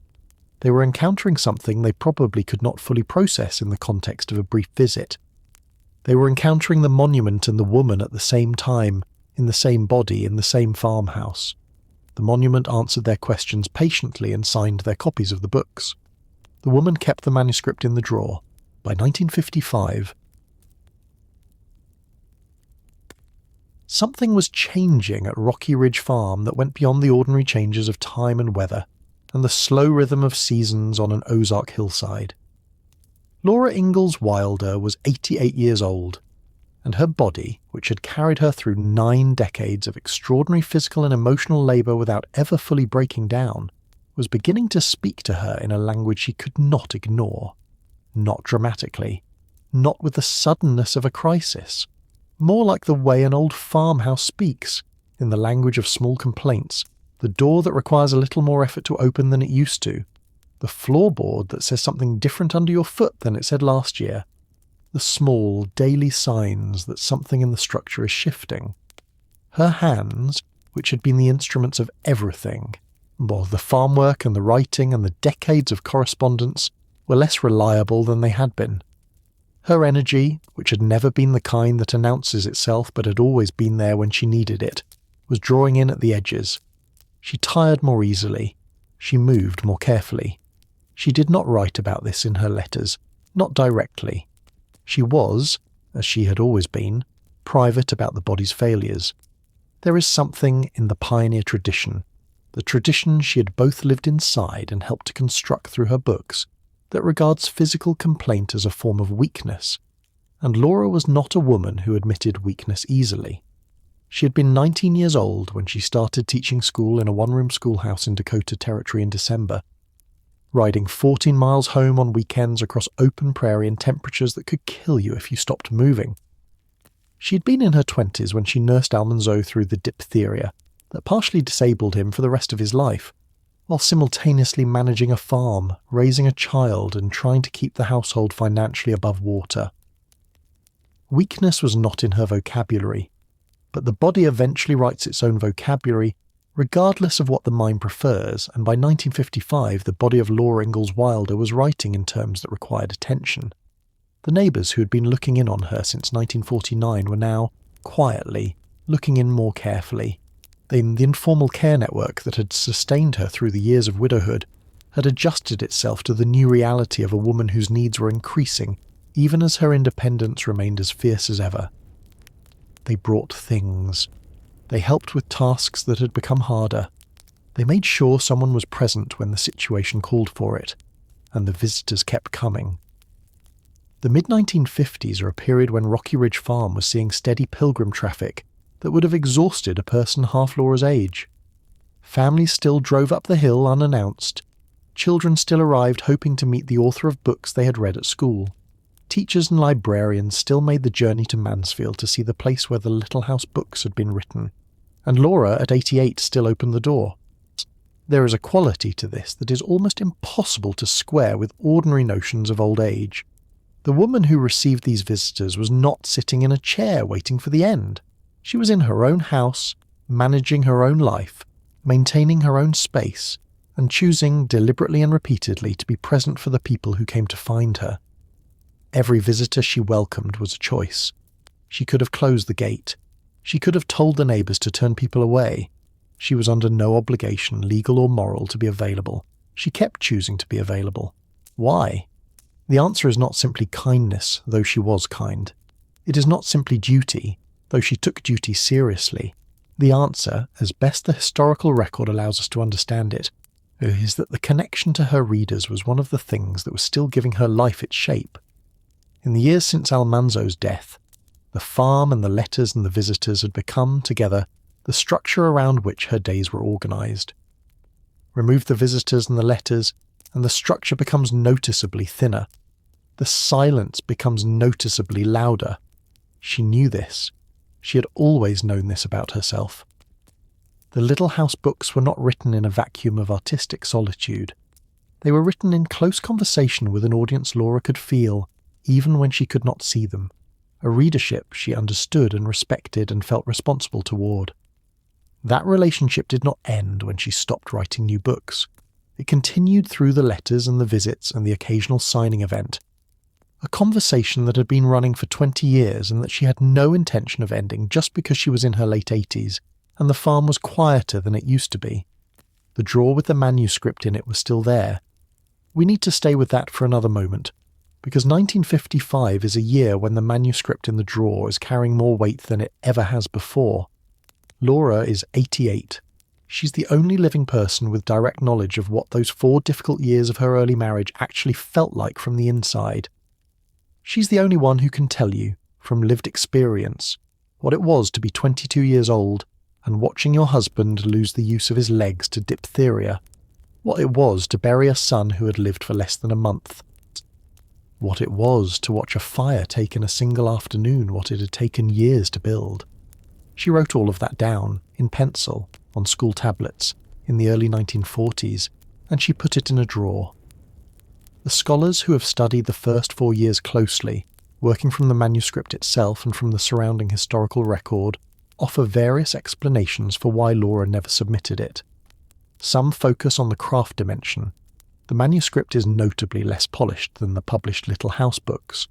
Speaker 1: They were encountering something they probably could not fully process in the context of a brief visit. They were encountering the monument and the woman at the same time, in the same body, in the same farmhouse. The monument answered their questions patiently and signed their copies of the books. The woman kept the manuscript in the drawer. By 1955, something was changing at Rocky Ridge Farm that went beyond the ordinary changes of time and weather, and the slow rhythm of seasons on an Ozark hillside. Laura Ingalls Wilder was 88 years old, and her body, which had carried her through 9 decades of extraordinary physical and emotional labour without ever fully breaking down, was beginning to speak to her in a language she could not ignore. Not dramatically, not with the suddenness of a crisis, more like the way an old farmhouse speaks, in the language of small complaints, the door that requires a little more effort to open than it used to, the floorboard that says something different under your foot than it said last year, the small, daily signs that something in the structure is shifting. Her hands, which had been the instruments of everything, well, the farm work and the writing and the decades of correspondence, were less reliable than they had been. Her energy, which had never been the kind that announces itself but had always been there when she needed it, was drawing in at the edges. She tired more easily. She moved more carefully. She did not write about this in her letters, not directly. She was, as she had always been, private about the body's failures. There is something in the pioneer tradition, the tradition she had both lived inside and helped to construct through her books, that regards physical complaint as a form of weakness, and Laura was not a woman who admitted weakness easily. She had been 19 years old when she started teaching school in a one-room schoolhouse in Dakota Territory in December, riding 14 miles home on weekends across open prairie in temperatures that could kill you if you stopped moving. She had been in her 20s when she nursed Almanzo through the diphtheria that partially disabled him for the rest of his life, while simultaneously managing a farm, raising a child, and trying to keep the household financially above water. Weakness was not in her vocabulary, but the body eventually writes its own vocabulary, regardless of what the mind prefers, and by 1955 the body of Laura Ingalls Wilder was writing in terms that required attention. The neighbours who had been looking in on her since 1949 were now, quietly, looking in more carefully. The informal care network that had sustained her through the years of widowhood had adjusted itself to the new reality of a woman whose needs were increasing, even as her independence remained as fierce as ever. They brought things. They helped with tasks that had become harder. They made sure someone was present when the situation called for it, and the visitors kept coming. The mid-1950s are a period when Rocky Ridge Farm was seeing steady pilgrim traffic that would have exhausted a person half Laura's age. Families still drove up the hill unannounced. Children still arrived hoping to meet the author of books they had read at school. Teachers and librarians still made the journey to Mansfield to see the place where the Little House books had been written. And Laura, at 88, still opened the door. There is a quality to this that is almost impossible to square with ordinary notions of old age. The woman who received these visitors was not sitting in a chair waiting for the end. She was in her own house, managing her own life, maintaining her own space, and choosing deliberately and repeatedly to be present for the people who came to find her. Every visitor she welcomed was a choice. She could have closed the gate. She could have told the neighbours to turn people away. She was under no obligation, legal or moral, to be available. She kept choosing to be available. Why? The answer is not simply kindness, though she was kind. It is not simply duty, though she took duty seriously. The answer, as best the historical record allows us to understand it, is that the connection to her readers was one of the things that was still giving her life its shape. In the years since Almanzo's death, the farm and the letters and the visitors had become, together, the structure around which her days were organised. Remove the visitors and the letters, and the structure becomes noticeably thinner. The silence becomes noticeably louder. She knew this. She had always known this about herself. The Little House books were not written in a vacuum of artistic solitude. They were written in close conversation with an audience Laura could feel, even when she could not see them, a readership she understood and respected and felt responsible toward. That relationship did not end when she stopped writing new books. It continued through the letters and the visits and the occasional signing event. A conversation that had been running for 20 years and that she had no intention of ending just because she was in her late 80s, and the farm was quieter than it used to be. The drawer with the manuscript in it was still there. We need to stay with that for another moment, because 1955 is a year when the manuscript in the drawer is carrying more weight than it ever has before. Laura is 88. She's the only living person with direct knowledge of what those 4 difficult years of her early marriage actually felt like from the inside. She's the only one who can tell you, from lived experience, what it was to be 22 years old and watching your husband lose the use of his legs to diphtheria, what it was to bury a son who had lived for less than a month, what it was to watch a fire take in a single afternoon what it had taken years to build. She wrote all of that down, in pencil, on school tablets, in the early 1940s, and she put it in a drawer. The scholars who have studied the first 4 years closely, working from the manuscript itself and from the surrounding historical record, offer various explanations for why Laura never submitted it. Some focus on the craft dimension. The manuscript is notably less polished than the published Little House books.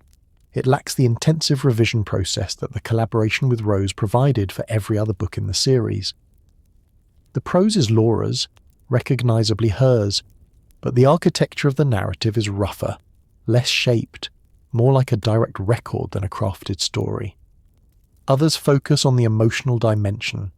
Speaker 1: It lacks the intensive revision process that the collaboration with Rose provided for every other book in the series. The prose is Laura's, recognisably hers, but the architecture of the narrative is rougher, less shaped, more like a direct record than a crafted story. Others focus on the emotional dimension.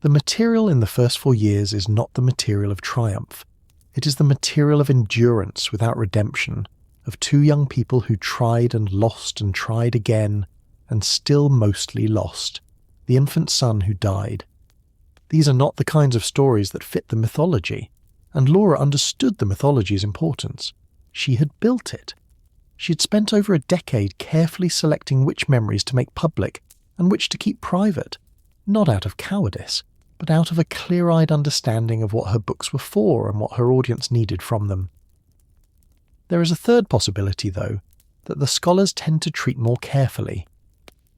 Speaker 1: The material in the first 4 years is not the material of triumph. It is the material of endurance without redemption, of two young people who tried and lost and tried again, and still mostly lost, the infant son who died. These are not the kinds of stories that fit the mythology, and Laura understood the mythology's importance. She had built it. She had spent over a decade carefully selecting which memories to make public and which to keep private, not out of cowardice, but out of a clear-eyed understanding of what her books were for and what her audience needed from them. There is a third possibility, though, that the scholars tend to treat more carefully.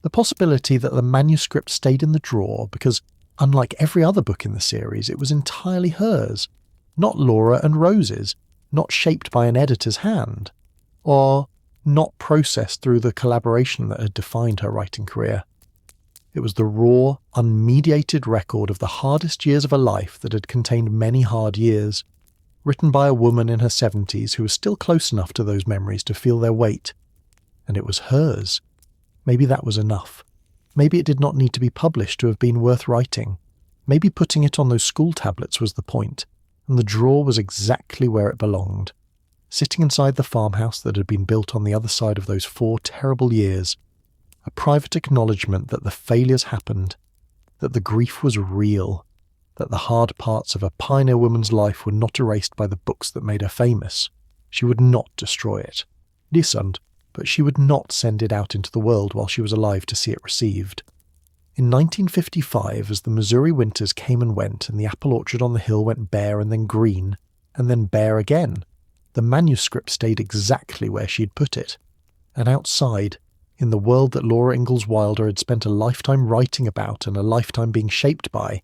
Speaker 1: The possibility that the manuscript stayed in the drawer because, unlike every other book in the series, it was entirely hers, not Laura and Rose's, not shaped by an editor's hand, or not processed through the collaboration that had defined her writing career. It was the raw, unmediated record of the hardest years of a life that had contained many hard years, written by a woman in her 70s who was still close enough to those memories to feel their weight. And it was hers. Maybe that was enough. Maybe it did not need to be published to have been worth writing. Maybe putting it on those school tablets was the point, and the drawer was exactly where it belonged, sitting inside the farmhouse that had been built on the other side of those 4 terrible years, a private acknowledgement that the failures happened, that the grief was real, that the hard parts of a pioneer woman's life were not erased by the books that made her famous. She would not destroy it. Listened, but she would not send it out into the world while she was alive to see it received. In 1955, as the Missouri winters came and went and the apple orchard on the hill went bare and then green, and then bare again, the manuscript stayed exactly where she had put it. And outside, in the world that Laura Ingalls Wilder had spent a lifetime writing about and a lifetime being shaped by,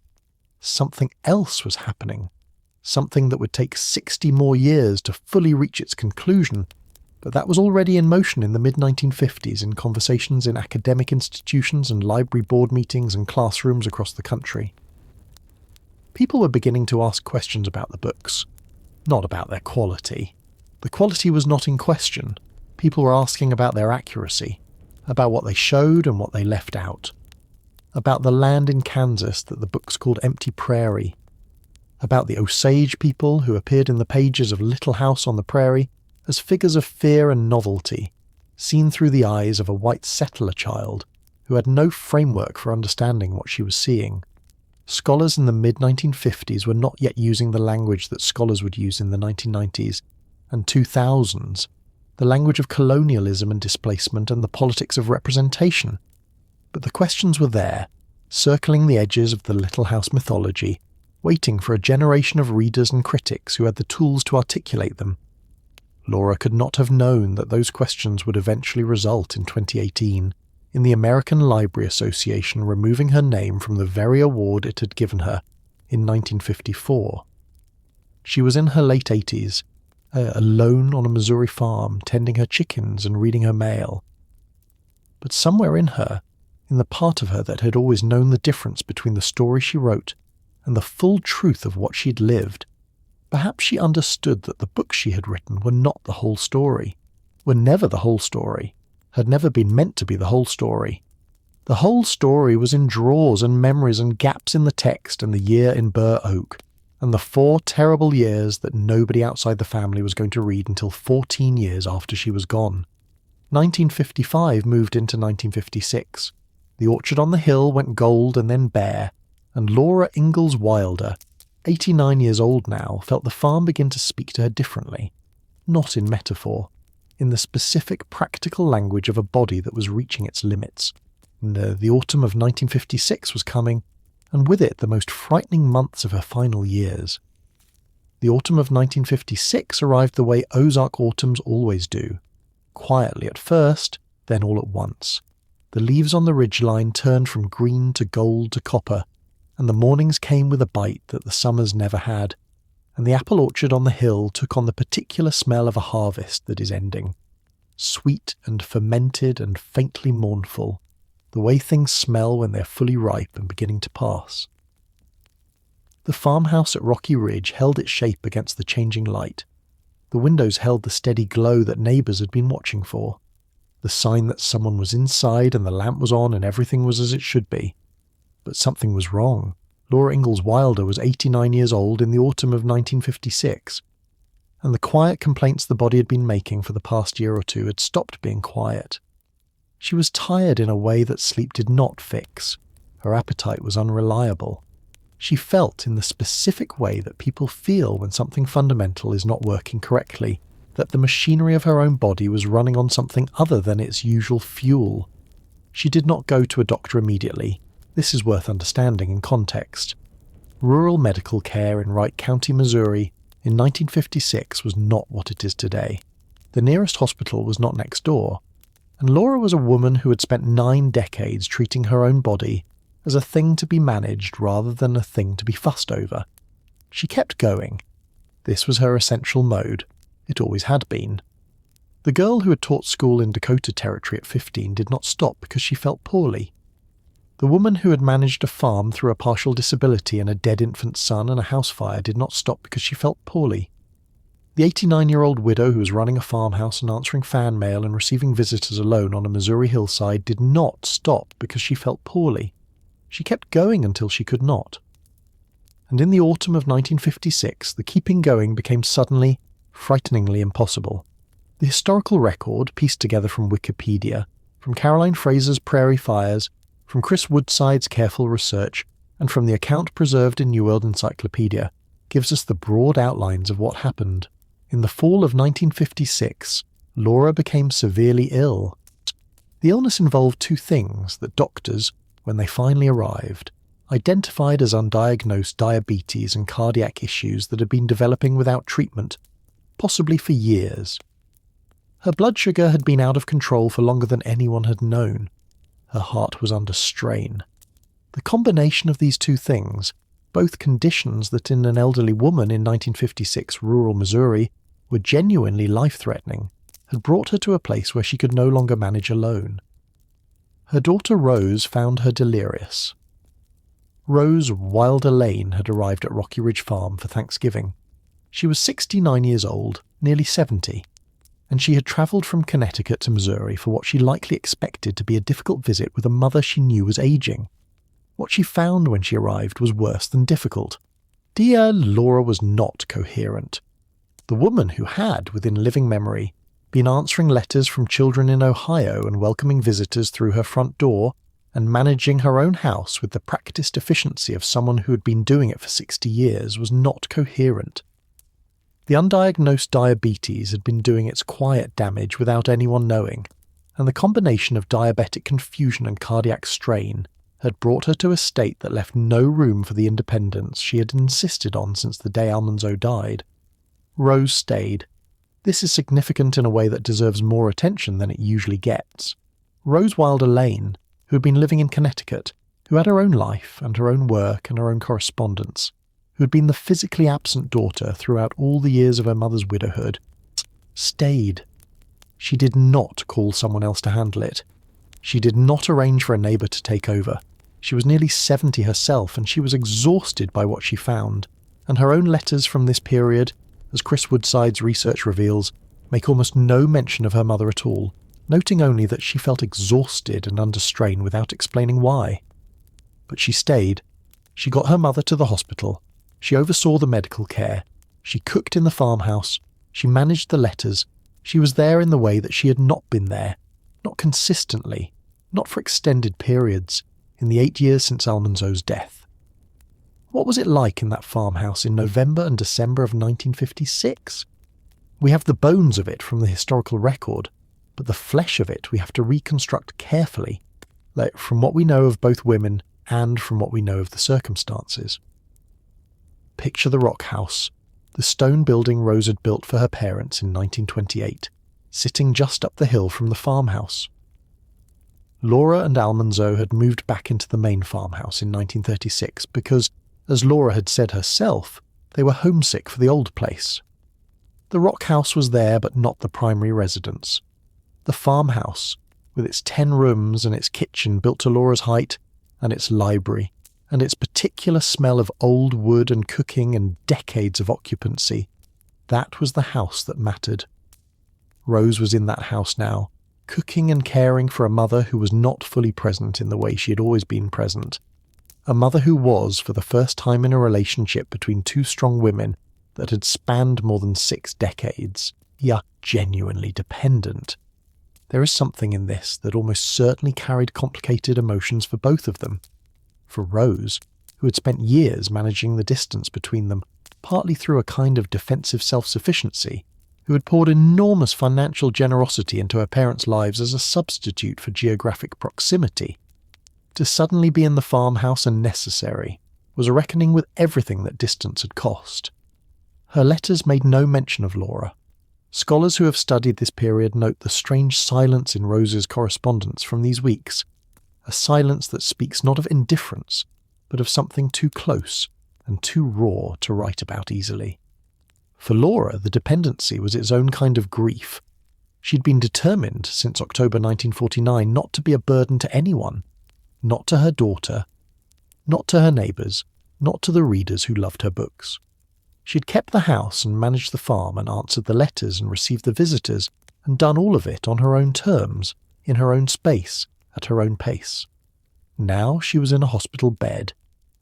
Speaker 1: something else was happening. Something that would take 60 more years to fully reach its conclusion, but that was already in motion in the mid-1950s in conversations in academic institutions and library board meetings and classrooms across the country. People were beginning to ask questions about the books, not about their quality. The quality was not in question. People were asking about their accuracy, about what they showed and what they left out, about the land in Kansas that the books called Empty Prairie, about the Osage people who appeared in the pages of Little House on the Prairie as figures of fear and novelty, seen through the eyes of a white settler child who had no framework for understanding what she was seeing. Scholars in the mid-1950s were not yet using the language that scholars would use in the 1990s and 2000s, the language of colonialism and displacement and the politics of representation. But the questions were there, circling the edges of the Little House mythology, waiting for a generation of readers and critics who had the tools to articulate them. Laura could not have known that those questions would eventually result in 2018 in the American Library Association removing her name from the very award it had given her in 1954. She was in her late 80s, alone on a Missouri farm, tending her chickens and reading her mail. But somewhere in her, in the part of her that had always known the difference between the story she wrote and the full truth of what she'd lived, perhaps she understood that the books she had written were not the whole story, were never the whole story, had never been meant to be the whole story. The whole story was in drawers and memories and gaps in the text and the year in Burr Oak, and the 4 terrible years that nobody outside the family was going to read until 14 years after she was gone. 1955 moved into 1956. The orchard on the hill went gold and then bare, and Laura Ingalls Wilder, 89 years old now, felt the farm begin to speak to her differently, not in metaphor, in the specific practical language of a body that was reaching its limits. And the autumn of 1956 was coming, and with it the most frightening months of her final years. The autumn of 1956 arrived the way Ozark autumns always do, quietly at first, then all at once. The leaves on the ridgeline turned from green to gold to copper, and the mornings came with a bite that the summers never had, and the apple orchard on the hill took on the particular smell of a harvest that is ending, sweet and fermented and faintly mournful, the way things smell when they are fully ripe and beginning to pass. The farmhouse at Rocky Ridge held its shape against the changing light. The windows held the steady glow that neighbours had been watching for. the sign that someone was inside and the lamp was on and everything was as it should be. But something was wrong. Laura Ingalls Wilder was 89 years old in the autumn of 1956, and the quiet complaints the body had been making for the past year or two had stopped being quiet. She was tired in a way that sleep did not fix. Her appetite was unreliable. She felt in the specific way that people feel when something fundamental is not working correctly, that the machinery of her own body was running on something other than its usual fuel. She did not go to a doctor immediately. This is worth understanding in context. Rural medical care in Wright County, Missouri, in 1956 was not what it is today. The nearest hospital was not next door, and Laura was a woman who had spent 9 decades treating her own body as a thing to be managed rather than a thing to be fussed over. She kept going. This was her essential mode. It always had been. The girl who had taught school in Dakota Territory at 15 did not stop because she felt poorly. The woman who had managed a farm through a partial disability and a dead infant son and a house fire did not stop because she felt poorly. The 89-year-old widow who was running a farmhouse and answering fan mail and receiving visitors alone on a Missouri hillside did not stop because she felt poorly. She kept going until she could not. And in the autumn of 1956, the keeping going became suddenly, frighteningly impossible. The historical record, pieced together from Wikipedia, from Caroline Fraser's Prairie fires, from Chris Woodside's careful research, and from the account preserved in New World Encyclopedia, gives us the broad outlines of what happened. In the fall of 1956, Laura became severely ill. The illness involved 2 things that doctors, when they finally arrived, identified as undiagnosed diabetes and cardiac issues that had been developing without treatment, possibly for years. Her blood sugar had been out of control for longer than anyone had known. Her heart was under strain. The combination of these 2 things, both conditions that in an elderly woman in 1956 rural Missouri were genuinely life-threatening, had brought her to a place where she could no longer manage alone. Her daughter Rose found her delirious. Rose Wilder Lane had arrived at Rocky Ridge Farm for Thanksgiving. She was 69 years old, nearly 70, and she had travelled from Connecticut to Missouri for what she likely expected to be a difficult visit with a mother she knew was aging. What she found when she arrived was worse than difficult. Dear Laura was not coherent. The woman who had, within living memory, been answering letters from children in Ohio and welcoming visitors through her front door, and managing her own house with the practiced efficiency of someone who had been doing it for 60 years, was not coherent. The undiagnosed diabetes had been doing its quiet damage without anyone knowing, and the combination of diabetic confusion and cardiac strain had brought her to a state that left no room for the independence she had insisted on since the day Almanzo died. Rose stayed. This is significant in a way that deserves more attention than it usually gets. Rose Wilder Lane, who had been living in Connecticut, who had her own life and her own work and her own correspondence, who had been the physically absent daughter throughout all the years of her mother's widowhood, stayed. She did not call someone else to handle it. She did not arrange for a neighbour to take over. She was nearly 70 herself, and she was exhausted by what she found, and her own letters from this period, as Chris Woodside's research reveals, make almost no mention of her mother at all, noting only that she felt exhausted and under strain without explaining why. But she stayed. She got her mother to the hospital. She oversaw the medical care. She cooked in the farmhouse. She managed the letters. She was there in the way that she had not been there, not consistently, not for extended periods, in the 8 years since Almanzo's death. What was it like in that farmhouse in November and December of 1956? We have the bones of it from the historical record, but the flesh of it we have to reconstruct carefully, from what we know of both women and from what we know of the circumstances. Picture the rock house, the stone building Rose had built for her parents in 1928, sitting just up the hill from the farmhouse. Laura and Almanzo had moved back into the main farmhouse in 1936 because, as Laura had said herself, they were homesick for the old place. The rock house was there, but not the primary residence. The farmhouse, with its 10 rooms and its kitchen built to Laura's height, and its library, and its particular smell of old wood and cooking and decades of occupancy, that was the house that mattered. Rose was in that house now, cooking and caring for a mother who was not fully present in the way she had always been present. A mother who was, for the first time in a relationship between two strong women that had spanned more than 6 decades, genuinely dependent. There is something in this that almost certainly carried complicated emotions for both of them. For Rose, who had spent years managing the distance between them, partly through a kind of defensive self-sufficiency, who had poured enormous financial generosity into her parents' lives as a substitute for geographic proximity. To suddenly be in the farmhouse and necessary was a reckoning with everything that distance had cost. Her letters made no mention of Laura. Scholars who have studied this period note the strange silence in Rose's correspondence from these weeks, a silence that speaks not of indifference, but of something too close and too raw to write about easily. For Laura, the dependency was its own kind of grief. She'd been determined since October 1949 not to be a burden to anyone, not to her daughter, not to her neighbours, not to the readers who loved her books. She'd kept the house and managed the farm and answered the letters and received the visitors and done all of it on her own terms, in her own space, at her own pace. Now she was in a hospital bed,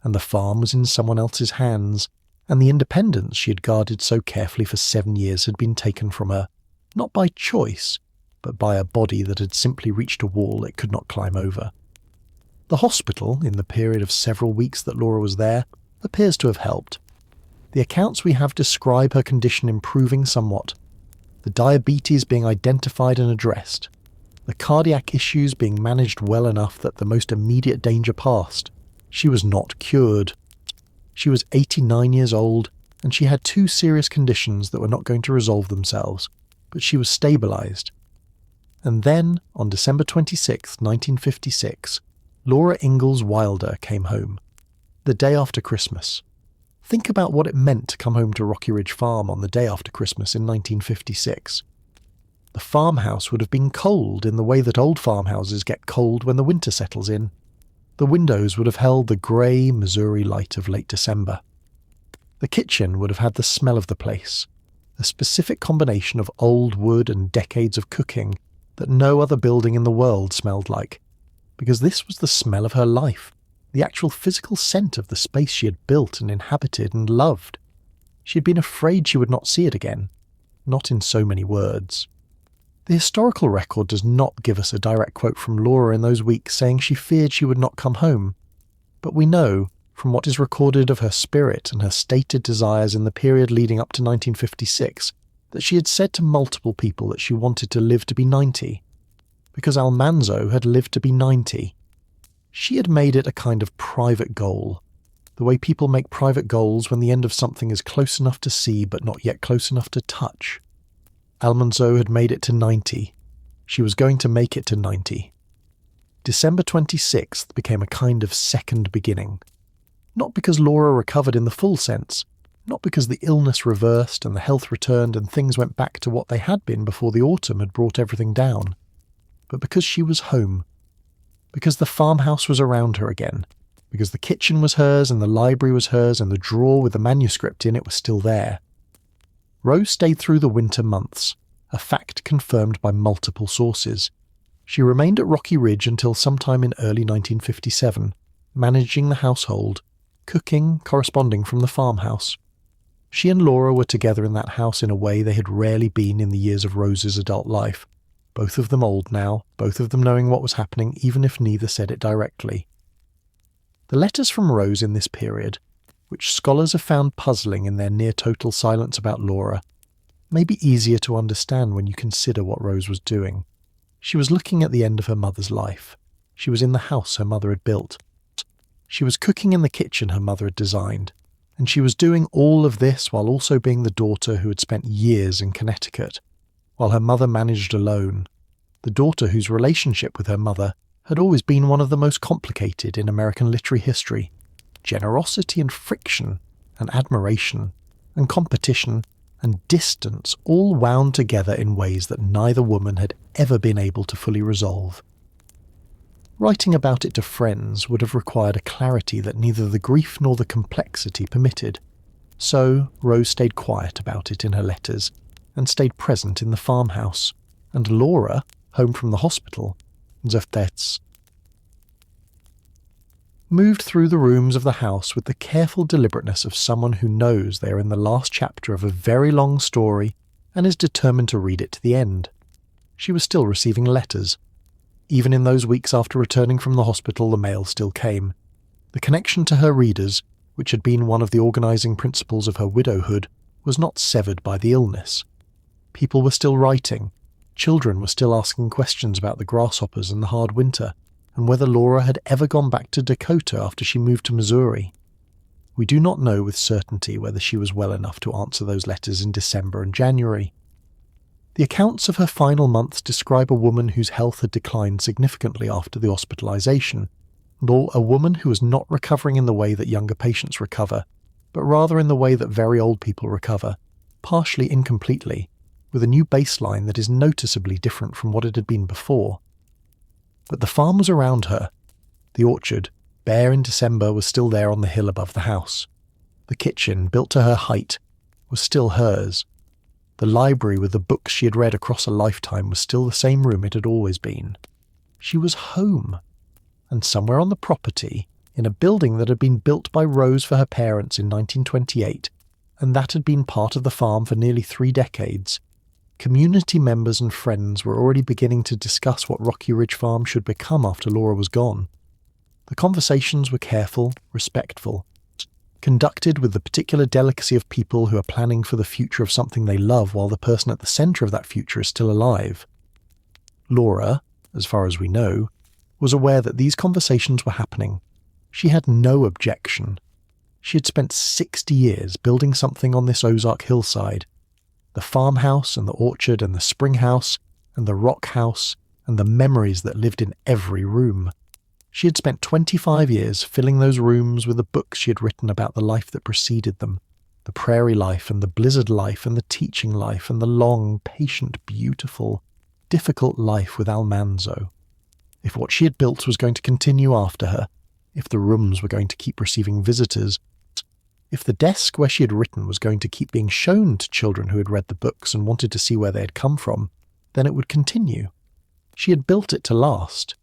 Speaker 1: and the farm was in someone else's hands, and the independence she had guarded so carefully for 7 years had been taken from her, not by choice, but by a body that had simply reached a wall it could not climb over. The hospital, in the period of several weeks that Laura was there, appears to have helped. The accounts we have describe her condition improving somewhat, the diabetes being identified and addressed, the cardiac issues being managed well enough that the most immediate danger passed. She was not cured. She was 89 years old, and she had 2 serious conditions that were not going to resolve themselves, but she was stabilised. And then, on December 26, 1956, Laura Ingalls Wilder came home, the day after Christmas. Think about what it meant to come home to Rocky Ridge Farm on the day after Christmas in 1956. The farmhouse would have been cold in the way that old farmhouses get cold when the winter settles in. The windows would have held the grey Missouri light of late December. The kitchen would have had the smell of the place, a specific combination of old wood and decades of cooking that no other building in the world smelled like, because this was the smell of her life, the actual physical scent of the space she had built and inhabited and loved. She had been afraid she would not see it again, not in so many words. The historical record does not give us a direct quote from Laura in those weeks saying she feared she would not come home, but we know, from what is recorded of her spirit and her stated desires in the period leading up to 1956, that she had said to multiple people that she wanted to live to be 90, because Almanzo had lived to be 90. She had made it a kind of private goal, the way people make private goals when the end of something is close enough to see but not yet close enough to touch. Almanzo had made it to 90. She was going to make it to 90. December 26th became a kind of second beginning. Not because Laura recovered in the full sense, not because the illness reversed and the health returned and things went back to what they had been before the autumn had brought everything down, but because she was home. Because the farmhouse was around her again, because the kitchen was hers and the library was hers and the drawer with the manuscript in it was still there. Rose stayed through the winter months, a fact confirmed by multiple sources. She remained at Rocky Ridge until sometime in early 1957, managing the household, cooking, corresponding from the farmhouse. She and Laura were together in that house in a way they had rarely been in the years of Rose's adult life, both of them old now, both of them knowing what was happening even if neither said it directly. The letters from Rose in this period, which scholars have found puzzling in their near-total silence about Laura, may be easier to understand when you consider what Rose was doing. She was looking at the end of her mother's life. She was in the house her mother had built. She was cooking in the kitchen her mother had designed, and she was doing all of this while also being the daughter who had spent years in Connecticut, while her mother managed alone, the daughter whose relationship with her mother had always been one of the most complicated in American literary history. Generosity and friction, and admiration, and competition, and distance all wound together in ways that neither woman had ever been able to fully resolve. Writing about it to friends would have required a clarity that neither the grief nor the complexity permitted. So Rose stayed quiet about it in her letters, and stayed present in the farmhouse, and Laura, home from the hospital, Zeftetz. Moved through the rooms of the house with the careful deliberateness of someone who knows they are in the last chapter of a very long story and is determined to read it to the end. She was still receiving letters. Even in those weeks after returning from the hospital, the mail still came. The connection to her readers, which had been one of the organising principles of her widowhood, was not severed by the illness. People were still writing. Children were still asking questions about the grasshoppers and the hard winter, and whether Laura had ever gone back to Dakota after she moved to Missouri. We do not know with certainty whether she was well enough to answer those letters in December and January. The accounts of her final months describe a woman whose health had declined significantly after the hospitalization, and a woman who was not recovering in the way that younger patients recover, but rather in the way that very old people recover, partially incompletely, with a new baseline that is noticeably different from what it had been before. But the farm was around her. The orchard, bare in December, was still there on the hill above the house. The kitchen, built to her height, was still hers. The library with the books she had read across a lifetime was still the same room it had always been. She was home. And somewhere on the property, in a building that had been built by Rose for her parents in 1928, and that had been part of the farm for nearly 3 decades, community members and friends were already beginning to discuss what Rocky Ridge Farm should become after Laura was gone. The conversations were careful, respectful, conducted with the particular delicacy of people who are planning for the future of something they love while the person at the centre of that future is still alive. Laura, as far as we know, was aware that these conversations were happening. She had no objection. She had spent 60 years building something on this Ozark hillside. The farmhouse and the orchard and the spring house and the rock house and the memories that lived in every room. She had spent 25 years filling those rooms with the books she had written about the life that preceded them, the prairie life and the blizzard life and the teaching life and the long, patient, beautiful, difficult life with Almanzo. If what she had built was going to continue after her, if the rooms were going to keep receiving visitors, if the desk where she had written was going to keep being shown to children who had read the books and wanted to see where they had come from, then it would continue. She had built it to last.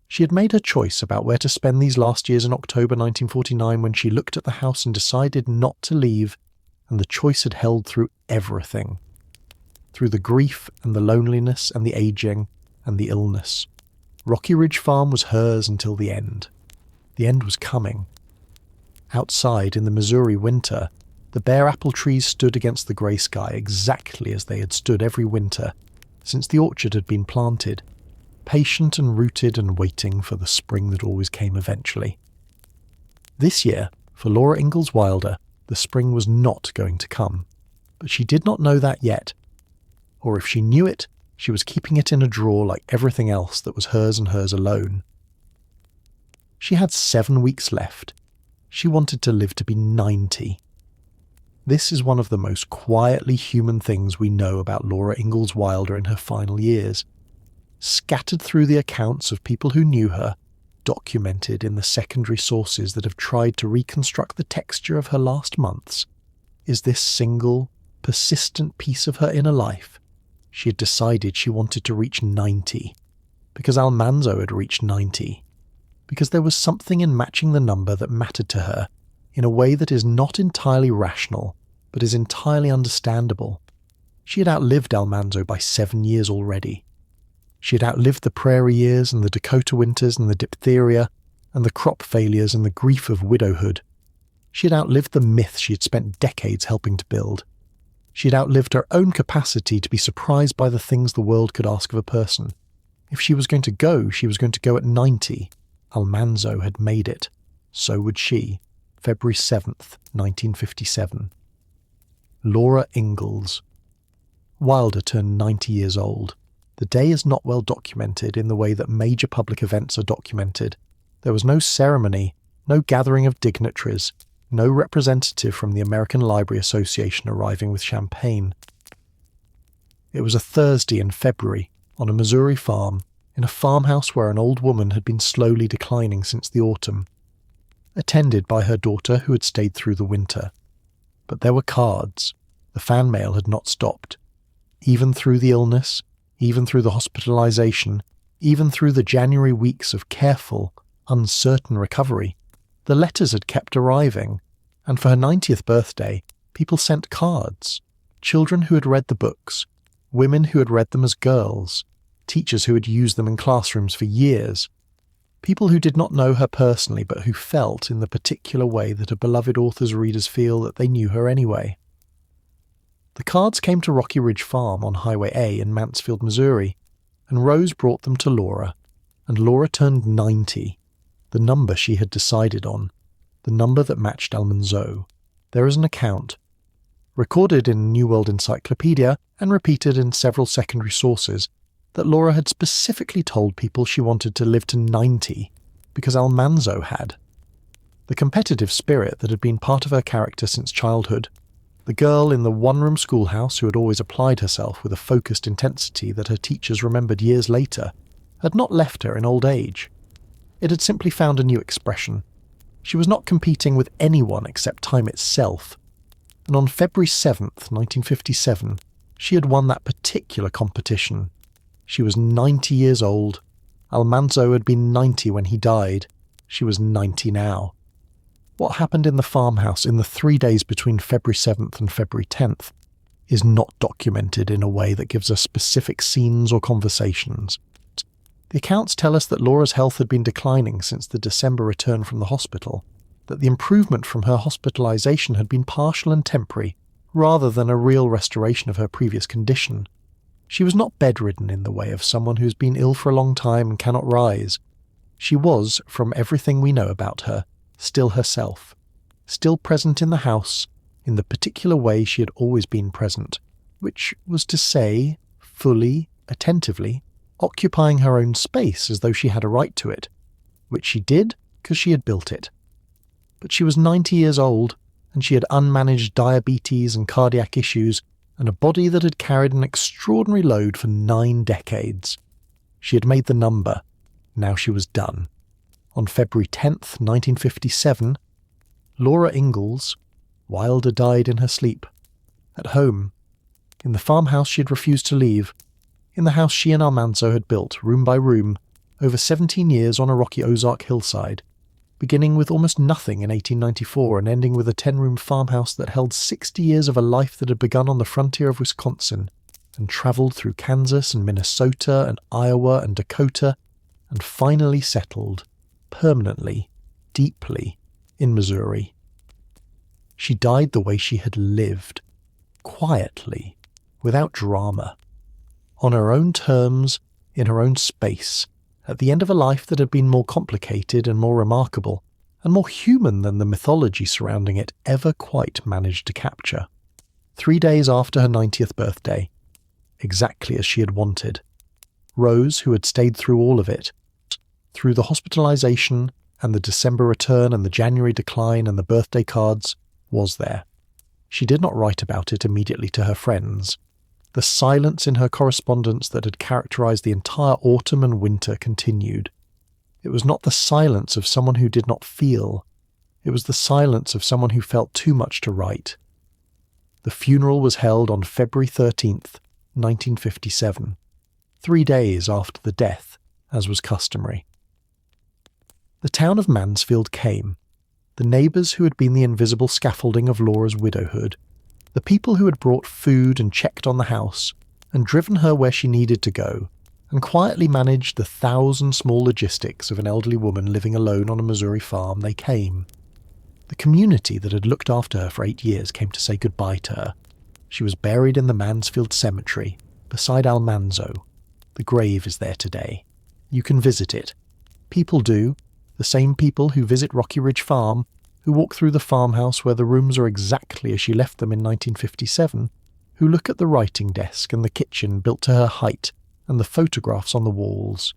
Speaker 1: She had made her choice about where to spend these last years in October 1949 when she looked at the house and decided not to leave, and the choice had held through everything. Through the grief and the loneliness and the aging and the illness. Rocky Ridge Farm was hers until the end. The end was coming. Outside in the Missouri winter, the bare apple trees stood against the grey sky exactly as they had stood every winter since the orchard had been planted, patient and rooted and waiting for the spring that always came eventually. This year, for Laura Ingalls Wilder, the spring was not going to come, but she did not know that yet. Or if she knew it, she was keeping it in a drawer like everything else that was hers and hers alone. She had 7 weeks left. She wanted to live to be 90. This is one of the most quietly human things we know about Laura Ingalls Wilder in her final years. Scattered through the accounts of people who knew her, documented in the secondary sources that have tried to reconstruct the texture of her last months, is this single, persistent piece of her inner life. She had decided she wanted to reach 90, because Almanzo had reached 90, because there was something in matching the number that mattered to her in a way that is not entirely rational, but is entirely understandable. She had outlived Almanzo by 7 years already. She had outlived the prairie years and the Dakota winters and the diphtheria and the crop failures and the grief of widowhood. She had outlived the myth she had spent decades helping to build. She had outlived her own capacity to be surprised by the things the world could ask of a person. If she was going to go, she was going to go at 90. Almanzo had made it. So would she. February 7th, 1957. Laura Ingalls. Wilder turned 90 years old. The day is not well documented in the way that major public events are documented. There was no ceremony, no gathering of dignitaries, no representative from the American Library Association arriving with champagne. It was a Thursday in February, on a Missouri farm, in a farmhouse where an old woman had been slowly declining since the autumn, attended by her daughter who had stayed through the winter. But there were cards. The fan mail had not stopped. Even through the illness, Even through the hospitalization, even through the January weeks of careful, uncertain recovery, the letters had kept arriving, and for her 90th birthday, people sent cards. Children who had read the books, women who had read them as girls, teachers who had used them in classrooms for years, people who did not know her personally but who felt in the particular way that a beloved author's readers feel that they knew her anyway. The cards came to Rocky Ridge Farm on Highway A in Mansfield, Missouri, and Rose brought them to Laura, and Laura turned 90, the number she had decided on, the number that matched Almanzo. There is an account, recorded in New World Encyclopedia and repeated in several secondary sources, that Laura had specifically told people she wanted to live to 90 because Almanzo had. The competitive spirit that had been part of her character since childhood, the girl in the one-room schoolhouse who had always applied herself with a focused intensity that her teachers remembered years later, had not left her in old age. It had simply found a new expression. She was not competing with anyone except time itself, and on February 7th, 1957, she had won that particular competition. She was 90 years old. Almanzo had been 90 when he died. She was 90 now. What happened in the farmhouse in the 3 days between February 7th and February 10th is not documented in a way that gives us specific scenes or conversations. The accounts tell us that Laura's health had been declining since the December return from the hospital, that the improvement from her hospitalization had been partial and temporary, rather than a real restoration of her previous condition. She was not bedridden in the way of someone who has been ill for a long time and cannot rise. She was, from everything we know about her, still herself, still present in the house, in the particular way she had always been present, which was to say, fully, attentively, occupying her own space as though she had a right to it, which she did because she had built it. But she was 90 years old, and she had unmanaged diabetes and cardiac issues, and a body that had carried an extraordinary load for 9 decades. She had made the number. Now she was done. On February 10th, 1957, Laura Ingalls Wilder died in her sleep. At home. In the farmhouse she had refused to leave. In the house she and Almanzo had built, room by room, over 17 years on a rocky Ozark hillside, beginning with almost nothing in 1894 and ending with a 10-room farmhouse that held 60 years of a life that had begun on the frontier of Wisconsin and travelled through Kansas and Minnesota and Iowa and Dakota and finally settled, permanently, deeply, in Missouri. She died the way she had lived, quietly, without drama, on her own terms, in her own space, at the end of a life that had been more complicated and more remarkable, and more human than the mythology surrounding it ever quite managed to capture. 3 days after her 90th birthday, exactly as she had wanted, Rose, who had stayed through all of it, through the hospitalization and the December return and the January decline and the birthday cards, was there. She did not write about it immediately to her friends. The silence in her correspondence that had characterized the entire autumn and winter continued. It was not the silence of someone who did not feel. It was the silence of someone who felt too much to write. The funeral was held on February 13th, 1957, 3 days after the death, as was customary. The town of Mansfield came. The neighbours who had been the invisible scaffolding of Laura's widowhood, the people who had brought food and checked on the house, and driven her where she needed to go, and quietly managed the 1,000 small logistics of an elderly woman living alone on a Missouri farm, they came. The community that had looked after her for 8 years came to say goodbye to her. She was buried in the Mansfield cemetery, beside Almanzo. The grave is there today. You can visit it. People do, the same people who visit Rocky Ridge Farm, who walk through the farmhouse where the rooms are exactly as she left them in 1957, who look at the writing desk and the kitchen built to her height and the photographs on the walls.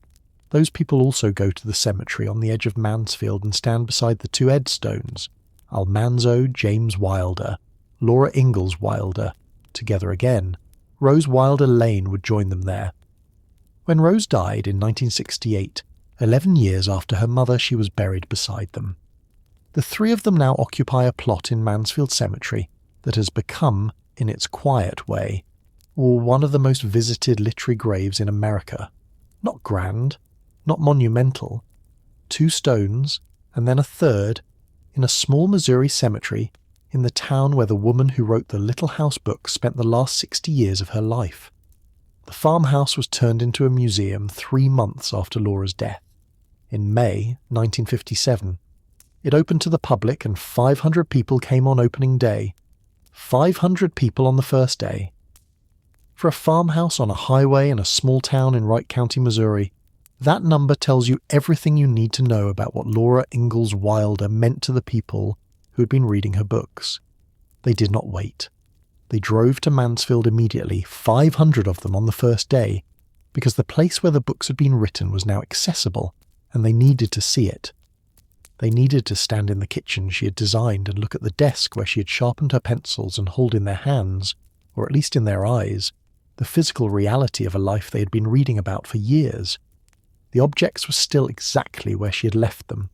Speaker 1: Those people also go to the cemetery on the edge of Mansfield and stand beside the 2 headstones, Almanzo James Wilder, Laura Ingalls Wilder, together again. Rose Wilder Lane would join them there. When Rose died in 1968, 11 years after her mother, she was buried beside them. The 3 of them now occupy a plot in Mansfield Cemetery that has become, in its quiet way, or one of the most visited literary graves in America. Not grand, not monumental. 2 stones, and then a third, in a small Missouri cemetery in the town where the woman who wrote the Little House book spent the last 60 years of her life. The farmhouse was turned into a museum 3 months after Laura's death. In May 1957, it opened to the public and 500 people came on opening day. 500 people on the first day. For a farmhouse on a highway in a small town in Wright County, Missouri, that number tells you everything you need to know about what Laura Ingalls Wilder meant to the people who had been reading her books. They did not wait. They drove to Mansfield immediately, 500 of them on the first day, because the place where the books had been written was now accessible, and they needed to see it. They needed to stand in the kitchen she had designed and look at the desk where she had sharpened her pencils and hold in their hands, or at least in their eyes, the physical reality of a life they had been reading about for years. The objects were still exactly where she had left them.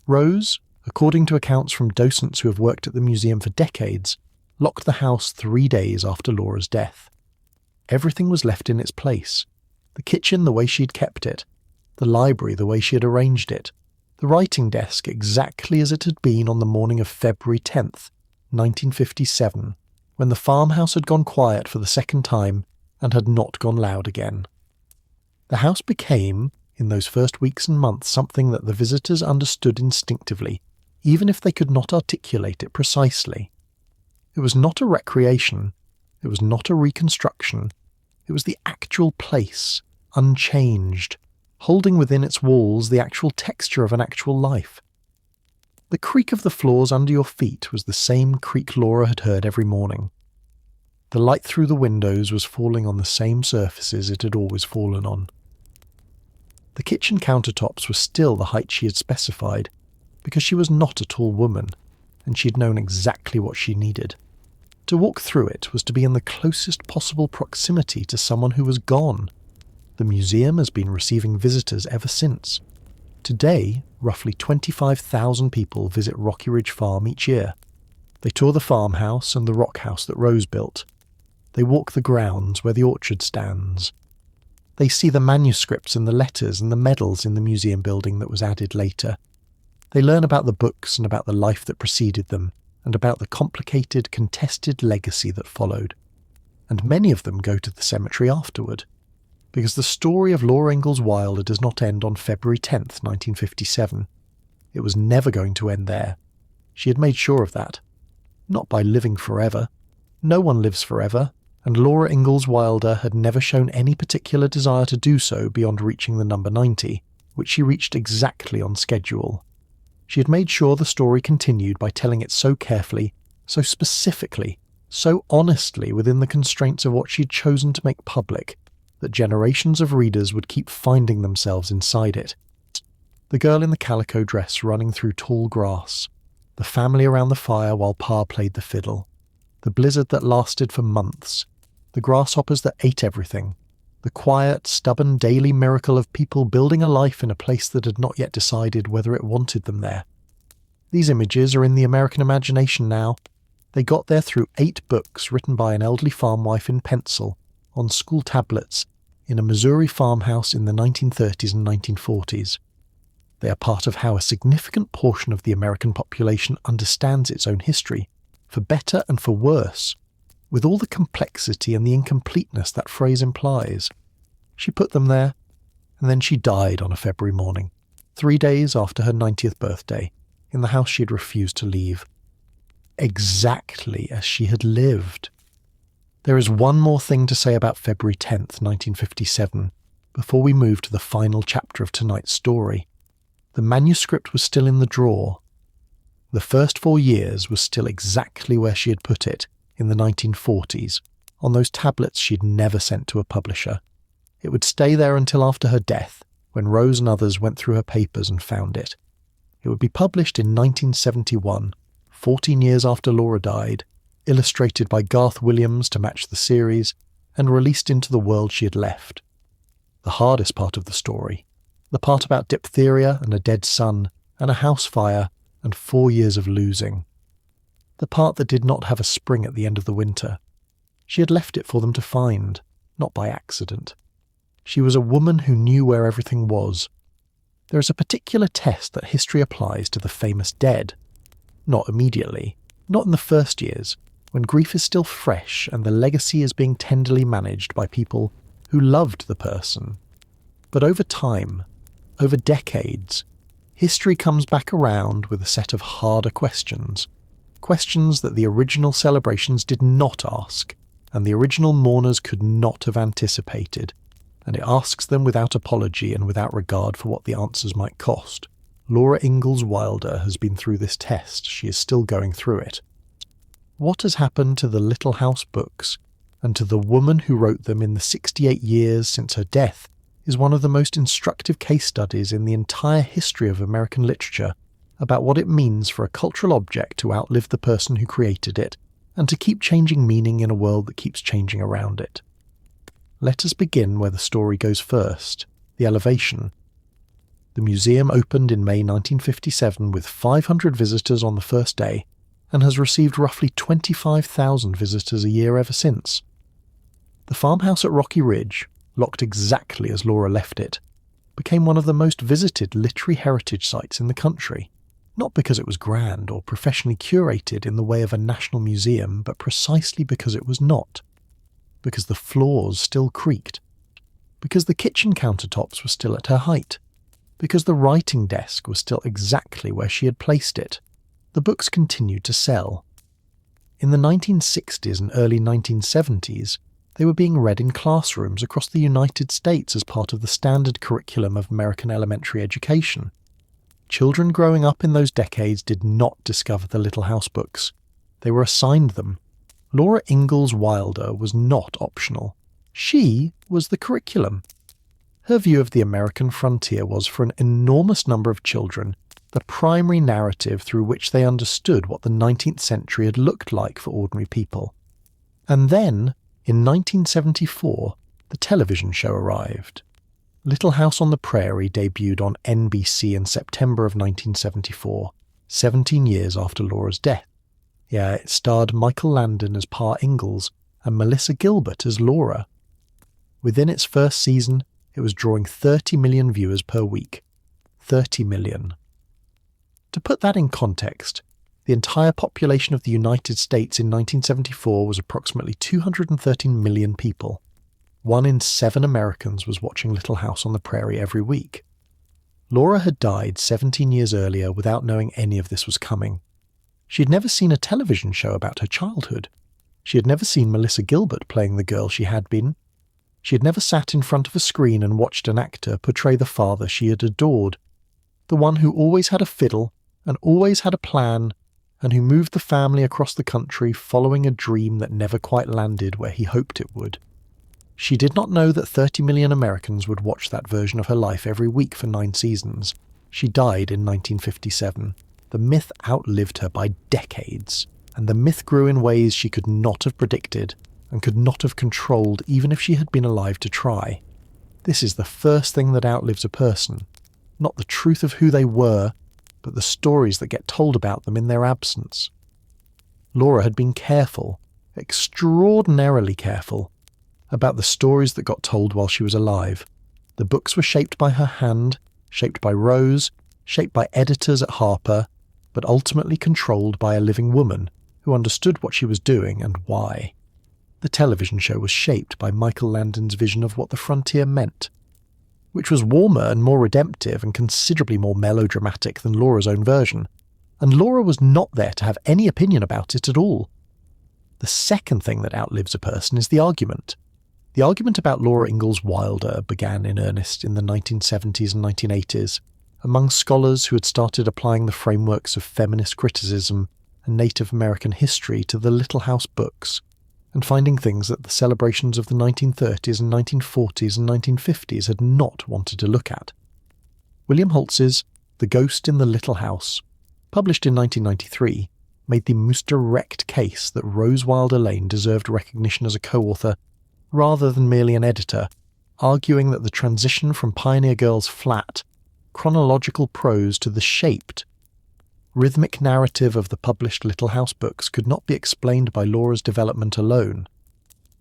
Speaker 1: Rose, according to accounts from docents who have worked at the museum for decades, locked the house 3 days after Laura's death. Everything was left in its place. The kitchen the way she had kept it, the library the way she had arranged it, the writing desk exactly as it had been on the morning of February 10th, 1957, when the farmhouse had gone quiet for the second time and had not gone loud again. The house became, in those first weeks and months, something that the visitors understood instinctively, even if they could not articulate it precisely. It was not a recreation, it was not a reconstruction, it was the actual place, unchanged, holding within its walls the actual texture of an actual life. The creak of the floors under your feet was the same creak Laura had heard every morning. The light through the windows was falling on the same surfaces it had always fallen on. The kitchen countertops were still the height she had specified, because she was not a tall woman, and she had known exactly what she needed. To walk through it was to be in the closest possible proximity to someone who was gone. The museum has been receiving visitors ever since. Today, roughly 25,000 people visit Rocky Ridge Farm each year. They tour the farmhouse and the rock house that Rose built. They walk the grounds where the orchard stands. They see the manuscripts and the letters and the medals in the museum building that was added later. They learn about the books and about the life that preceded them, and about the complicated, contested legacy that followed. And many of them go to the cemetery afterward, because the story of Laura Ingalls Wilder does not end on February 10th, 1957. It was never going to end there. She had made sure of that. Not by living forever. No one lives forever, and Laura Ingalls Wilder had never shown any particular desire to do so beyond reaching the number 90, which she reached exactly on schedule. She had made sure the story continued by telling it so carefully, so specifically, so honestly within the constraints of what she had chosen to make public, that generations of readers would keep finding themselves inside it. The girl in the calico dress running through tall grass, the family around the fire while Pa played the fiddle, the blizzard that lasted for months, the grasshoppers that ate everything, the quiet, stubborn daily miracle of people building a life in a place that had not yet decided whether it wanted them there. These images are in the American imagination now. They got there through 8 books written by an elderly farm wife in pencil, on school tablets, in a Missouri farmhouse in the 1930s and 1940s. They are part of how a significant portion of the American population understands its own history, for better and for worse, with all the complexity and the incompleteness that phrase implies. She put them there, and then she died on a February morning, 3 days after her 90th birthday, in the house she had refused to leave. Exactly as she had lived. There is one more thing to say about February 10th, 1957, before we move to the final chapter of tonight's story. The manuscript was still in the drawer. The first 4 years was still exactly where she had put it, in the 1940s, on those tablets she'd never sent to a publisher. It would stay there until after her death, when Rose and others went through her papers and found it. It would be published in 1971, 14 years after Laura died, illustrated by Garth Williams to match the series, and released into the world she had left. The hardest part of the story, the part about diphtheria and a dead son, and a house fire, and 4 years of losing. The part that did not have a spring at the end of the winter. She had left it for them to find, not by accident. She was a woman who knew where everything was. There is a particular test that history applies to the famous dead. Not immediately, not in the first years, when grief is still fresh and the legacy is being tenderly managed by people who loved the person. But over time, over decades, history comes back around with a set of harder questions. Questions that the original celebrations did not ask, and the original mourners could not have anticipated, and it asks them without apology and without regard for what the answers might cost. Laura Ingalls Wilder has been through this test. She is still going through it. What has happened to the Little House books, and to the woman who wrote them in the 68 years since her death, is one of the most instructive case studies in the entire history of American literature about what it means for a cultural object to outlive the person who created it, and to keep changing meaning in a world that keeps changing around it. Let us begin where the story goes first, the elevation. The museum opened in May 1957 with 500 visitors on the first day, and has received roughly 25,000 visitors a year ever since. The farmhouse at Rocky Ridge, locked exactly as Laura left it, became one of the most visited literary heritage sites in the country, not because it was grand or professionally curated in the way of a national museum, but precisely because it was not. Because the floors still creaked. Because the kitchen countertops were still at her height. Because the writing desk was still exactly where she had placed it. The books continued to sell. In the 1960s and early 1970s, they were being read in classrooms across the United States as part of the standard curriculum of American elementary education. Children growing up in those decades did not discover the Little House books. They were assigned them. Laura Ingalls Wilder was not optional. She was the curriculum. Her view of the American frontier was, for an enormous number of children, the primary narrative through which they understood what the 19th century had looked like for ordinary people. And then, in 1974, the television show arrived. Little House on the Prairie debuted on NBC in September of 1974, 17 years after Laura's death. Yeah, it starred Michael Landon as Pa Ingalls and Melissa Gilbert as Laura. Within its first season, it was drawing 30 million viewers per week. 30 million. To put that in context, the entire population of the United States in 1974 was approximately 213 million people. 1 in 7 Americans was watching Little House on the Prairie every week. Laura had died 17 years earlier without knowing any of this was coming. She had never seen a television show about her childhood. She had never seen Melissa Gilbert playing the girl she had been. She had never sat in front of a screen and watched an actor portray the father she had adored, the one who always had a fiddle and always had a plan, and who moved the family across the country following a dream that never quite landed where he hoped it would. She did not know that 30 million Americans would watch that version of her life every week for 9 seasons. She died in 1957. The myth outlived her by decades, and the myth grew in ways she could not have predicted and could not have controlled even if she had been alive to try. This is the first thing that outlives a person, not the truth of who they were, but the stories that get told about them in their absence. Laura had been careful, extraordinarily careful, about the stories that got told while she was alive. The books were shaped by her hand, shaped by Rose, shaped by editors at Harper, but ultimately controlled by a living woman who understood what she was doing and why. The television show was shaped by Michael Landon's vision of what the frontier meant, which was warmer and more redemptive and considerably more melodramatic than Laura's own version, and Laura was not there to have any opinion about it at all. The second thing that outlives a person is the argument. The argument about Laura Ingalls Wilder began in earnest in the 1970s and 1980s, among scholars who had started applying the frameworks of feminist criticism and Native American history to the Little House books, and finding things that the celebrations of the 1930s and 1940s and 1950s had not wanted to look at. William Holtz's The Ghost in the Little House, published in 1993, made the most direct case that Rose Wilder Lane deserved recognition as a co-author rather than merely an editor, arguing that the transition from Pioneer Girl's flat, chronological prose to the shaped, rhythmic narrative of the published Little House books could not be explained by Laura's development alone.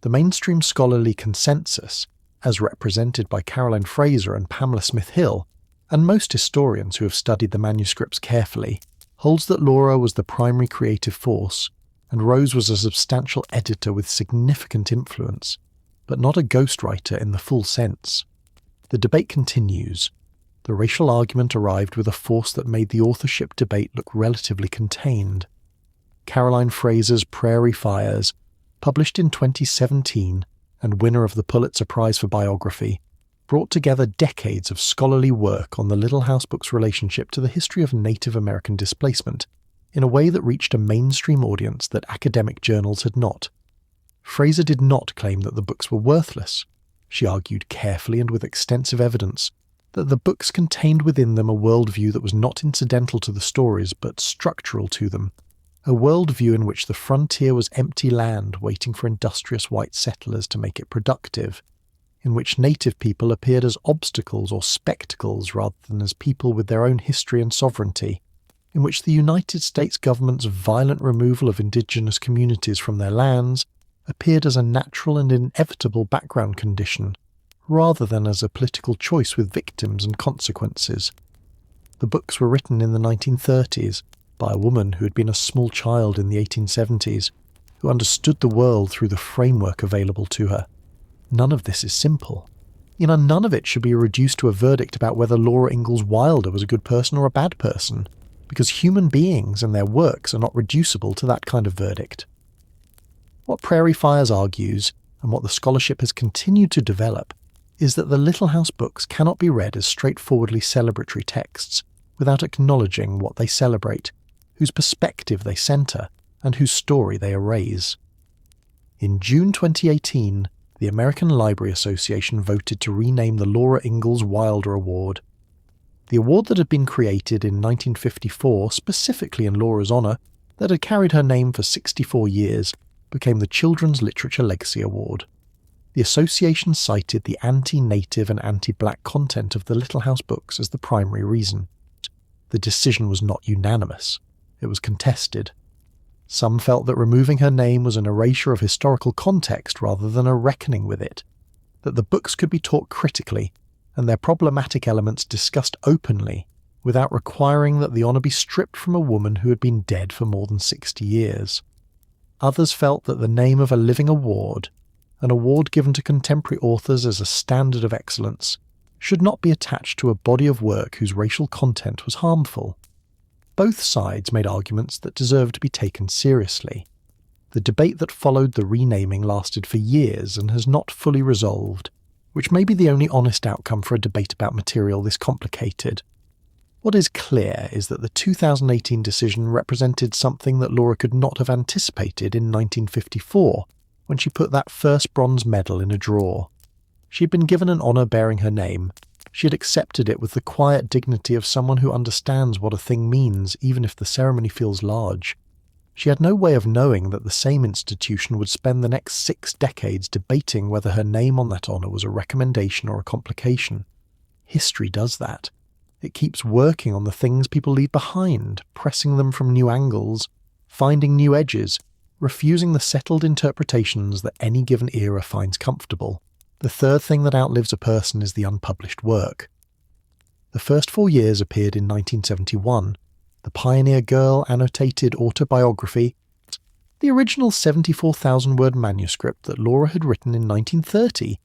Speaker 1: The mainstream scholarly consensus, as represented by Caroline Fraser and Pamela Smith-Hill, and most historians who have studied the manuscripts carefully, holds that Laura was the primary creative force, and Rose was a substantial editor with significant influence, but not a ghostwriter in the full sense. The debate continues. The racial argument arrived with a force that made the authorship debate look relatively contained. Caroline Fraser's Prairie Fires, published in 2017 and winner of the Pulitzer Prize for Biography, brought together decades of scholarly work on the Little House book's relationship to the history of Native American displacement in a way that reached a mainstream audience that academic journals had not. Fraser did not claim that the books were worthless. She argued carefully and with extensive evidence that the books contained within them a worldview that was not incidental to the stories but structural to them, a worldview in which the frontier was empty land waiting for industrious white settlers to make it productive, in which native people appeared as obstacles or spectacles rather than as people with their own history and sovereignty, in which the United States government's violent removal of indigenous communities from their lands appeared as a natural and inevitable background condition, rather than as a political choice with victims and consequences. The books were written in the 1930s by a woman who had been a small child in the 1870s, who understood the world through the framework available to her. None of this is simple. None of it should be reduced to a verdict about whether Laura Ingalls Wilder was a good person or a bad person, because human beings and their works are not reducible to that kind of verdict. What Prairie Fires argues, and what the scholarship has continued to develop, is that the Little House books cannot be read as straightforwardly celebratory texts without acknowledging what they celebrate, whose perspective they centre, and whose story they erase. In June 2018, the American Library Association voted to rename the Laura Ingalls Wilder Award. The award that had been created in 1954 specifically in Laura's honour, that had carried her name for 64 years, became the Children's Literature Legacy Award. The association cited the anti-native and anti-black content of the Little House books as the primary reason. The decision was not unanimous. It was contested. Some felt that removing her name was an erasure of historical context rather than a reckoning with it, that the books could be taught critically and their problematic elements discussed openly without requiring that the honour be stripped from a woman who had been dead for more than 60 years. Others felt that the name of a living award, an award given to contemporary authors as a standard of excellence, should not be attached to a body of work whose racial content was harmful. Both sides made arguments that deserved to be taken seriously. The debate that followed the renaming lasted for years and has not fully resolved, which may be the only honest outcome for a debate about material this complicated. What is clear is that the 2018 decision represented something that Laura could not have anticipated in 1954, when she put that first bronze medal in a drawer. She had been given an honour bearing her name. She had accepted it with the quiet dignity of someone who understands what a thing means, even if the ceremony feels large. She had no way of knowing that the same institution would spend the next 6 decades debating whether her name on that honour was a recommendation or a complication. History does that. It keeps working on the things people leave behind, pressing them from new angles, finding new edges, refusing the settled interpretations that any given era finds comfortable. The third thing that outlives a person is the unpublished work. The first 4 years appeared in 1971, the Pioneer Girl annotated autobiography, the original 74,000-word manuscript that Laura had written in 1930,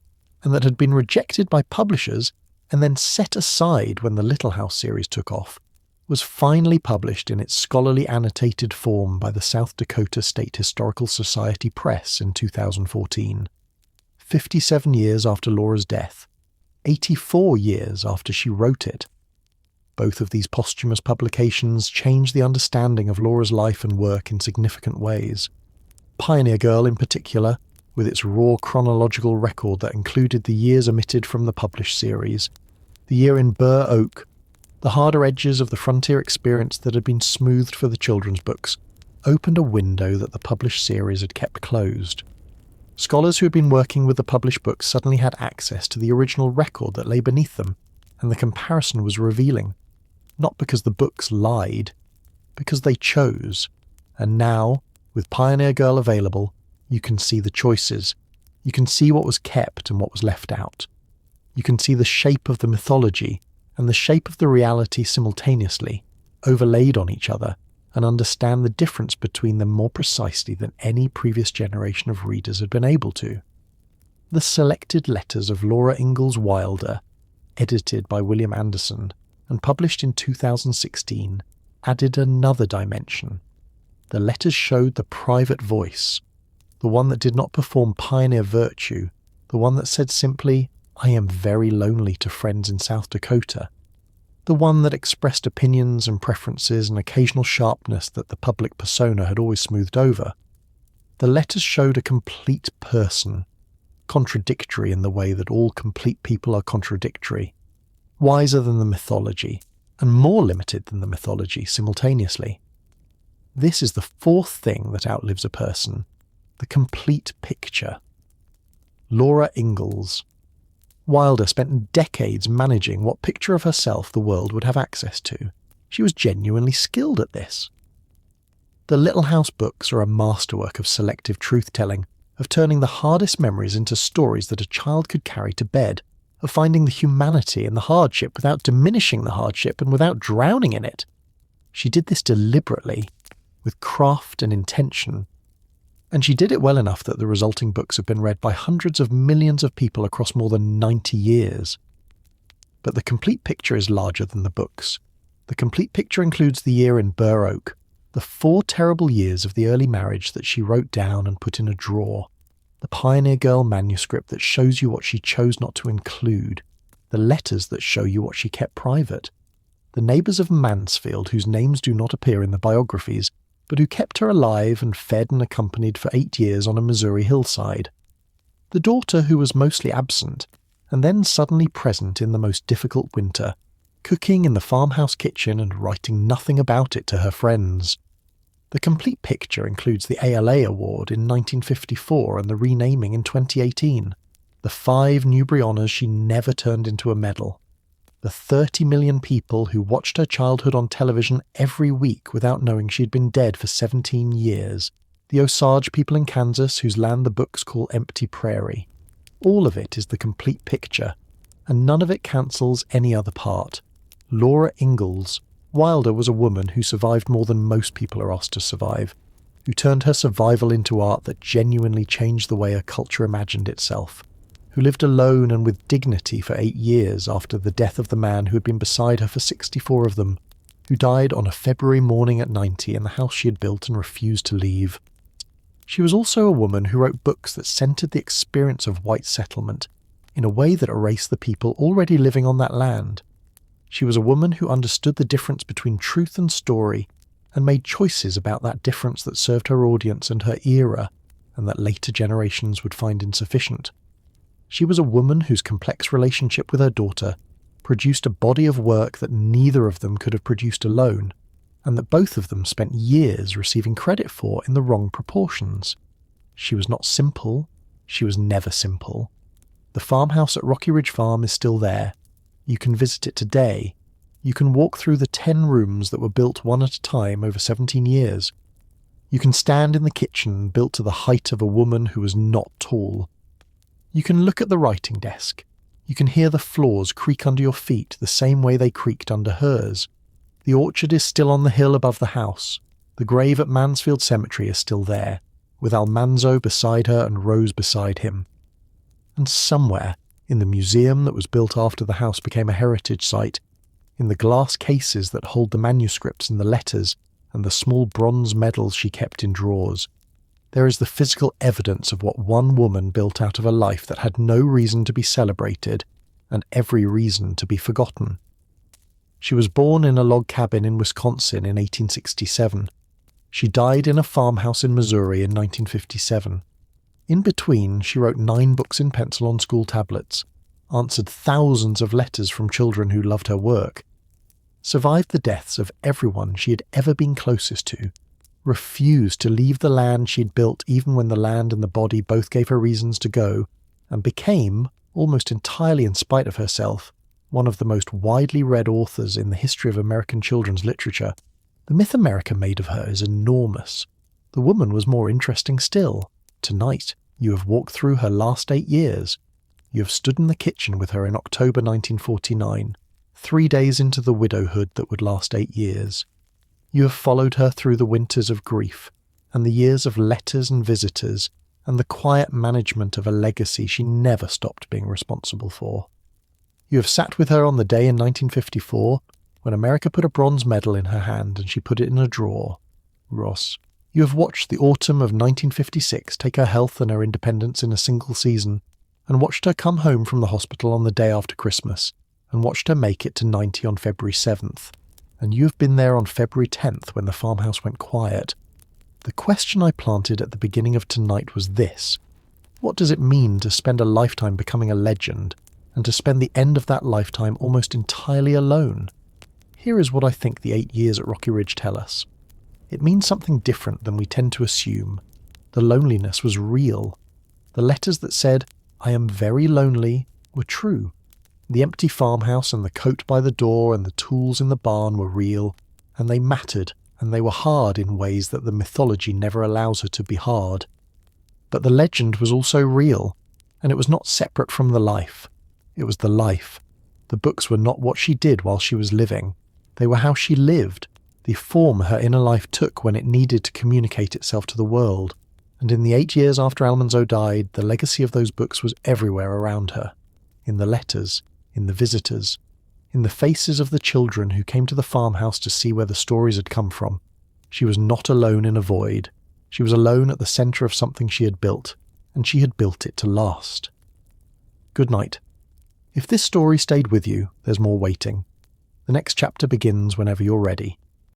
Speaker 1: and that had been rejected by publishers and then set aside when the Little House series took off, was finally published in its scholarly annotated form by the South Dakota State Historical Society Press in 2014. 57 years after Laura's death, 84 years after she wrote it. Both of these posthumous publications changed the understanding of Laura's life and work in significant ways. Pioneer Girl in particular, with its raw chronological record that included the years omitted from the published series, the year in Burr Oak, the harder edges of the frontier experience that had been smoothed for the children's books, opened a window that the published series had kept closed. Scholars who had been working with the published books suddenly had access to the original record that lay beneath them, and the comparison was revealing. Not because the books lied, because they chose. And now, with Pioneer Girl available, you can see the choices. You can see what was kept and what was left out. You can see the shape of the mythology and the shape of the reality simultaneously, overlaid on each other, and understand the difference between them more precisely than any previous generation of readers had been able to. The selected letters of Laura Ingalls Wilder, edited by William Anderson and published in 2016, added another dimension. The letters showed the private voice, the one that did not perform pioneer virtue, the one that said simply, "I am very lonely" to friends in South Dakota, the one that expressed opinions and preferences and occasional sharpness that the public persona had always smoothed over. The letters showed a complete person, contradictory in the way that all complete people are contradictory, wiser than the mythology, and more limited than the mythology simultaneously. This is the fourth thing that outlives a person, the complete picture. Laura Ingalls. Wilder spent decades managing what picture of herself the world would have access to. She was genuinely skilled at this. The Little House books are a masterwork of selective truth-telling, of turning the hardest memories into stories that a child could carry to bed, of finding the humanity in the hardship without diminishing the hardship and without drowning in it. She did this deliberately, with craft and intention. And she did it well enough that the resulting books have been read by hundreds of millions of people across more than 90 years. But the complete picture is larger than the books. The complete picture includes the year in Burr Oak, the 4 terrible years of the early marriage that she wrote down and put in a drawer, the Pioneer Girl manuscript that shows you what she chose not to include, the letters that show you what she kept private, the neighbours of Mansfield whose names do not appear in the biographies, but who kept her alive and fed and accompanied for 8 years on a Missouri hillside, the daughter who was mostly absent and then suddenly present in the most difficult winter, cooking in the farmhouse kitchen and writing nothing about it to her friends. The complete picture includes the ALA Award in 1954 and the renaming in 2018, the 5 Newbery Honours she never turned into a medal, the 30 million people who watched her childhood on television every week without knowing she'd been dead for 17 years, the Osage people in Kansas whose land the books call Empty Prairie. All of it is the complete picture, and none of it cancels any other part. Laura Ingalls Wilder was a woman who survived more than most people are asked to survive, who turned her survival into art that genuinely changed the way a culture imagined itself, who lived alone and with dignity for 8 years after the death of the man who had been beside her for 64 of them, who died on a February morning at 90 in the house she had built and refused to leave. She was also a woman who wrote books that centered the experience of white settlement in a way that erased the people already living on that land. She was a woman who understood the difference between truth and story and made choices about that difference that served her audience and her era and that later generations would find insufficient. She was a woman whose complex relationship with her daughter produced a body of work that neither of them could have produced alone, and that both of them spent years receiving credit for in the wrong proportions. She was not simple. She was never simple. The farmhouse at Rocky Ridge Farm is still there. You can visit it today. You can walk through the 10 rooms that were built one at a time over 17 years. You can stand in the kitchen built to the height of a woman who was not tall. You can look at the writing desk. You can hear the floors creak under your feet the same way they creaked under hers. The orchard is still on the hill above the house. The grave at Mansfield Cemetery is still there, with Almanzo beside her and Rose beside him. And somewhere, in the museum that was built after the house became a heritage site, in the glass cases that hold the manuscripts and the letters and the small bronze medals she kept in drawers, there is the physical evidence of what one woman built out of a life that had no reason to be celebrated and every reason to be forgotten. She was born in a log cabin in Wisconsin in 1867. She died in a farmhouse in Missouri in 1957. In between, she wrote 9 books in pencil on school tablets, answered thousands of letters from children who loved her work, survived the deaths of everyone she had ever been closest to, refused to leave the land she'd built even when the land and the body both gave her reasons to go, and became, almost entirely in spite of herself, one of the most widely read authors in the history of American children's literature. The myth America made of her is enormous. The woman was more interesting still. Tonight, You have walked through her last 8 years. You have stood in the kitchen with her in October 1949, 3 days into the widowhood that would last 8 years. You have followed her through the winters of grief, and the years of letters and visitors, and the quiet management of a legacy she never stopped being responsible for. You have sat with her on the day in 1954 when America put a bronze medal in her hand and she put it in a drawer. Ross. You have watched the autumn of 1956 take her health and her independence in a single season, and watched her come home from the hospital on the day after Christmas, and watched her make it to 90 on February 7th. And you have been there on February 10th when the farmhouse went quiet. The question I planted at the beginning of tonight was this: what does it mean to spend a lifetime becoming a legend, and to spend the end of that lifetime almost entirely alone? Here is what I think the 8 years at Rocky Ridge tell us. It means something different than we tend to assume. The loneliness was real. The letters that said, "I am very lonely," were true. The empty farmhouse and the coat by the door and the tools in the barn were real, and they mattered, and they were hard in ways that the mythology never allows her to be hard. But the legend was also real, and it was not separate from the life. It was the life. The books were not what she did while she was living. They were how she lived, the form her inner life took when it needed to communicate itself to the world. And in the 8 years after Almanzo died, the legacy of those books was everywhere around her. In the letters, in the visitors, in the faces of the children who came to the farmhouse to see where the stories had come from. She was not alone in a void. She was alone at the centre of something she had built, and she had built it to last. Good night. If this story stayed with you, there's more waiting. The next chapter begins whenever you're ready.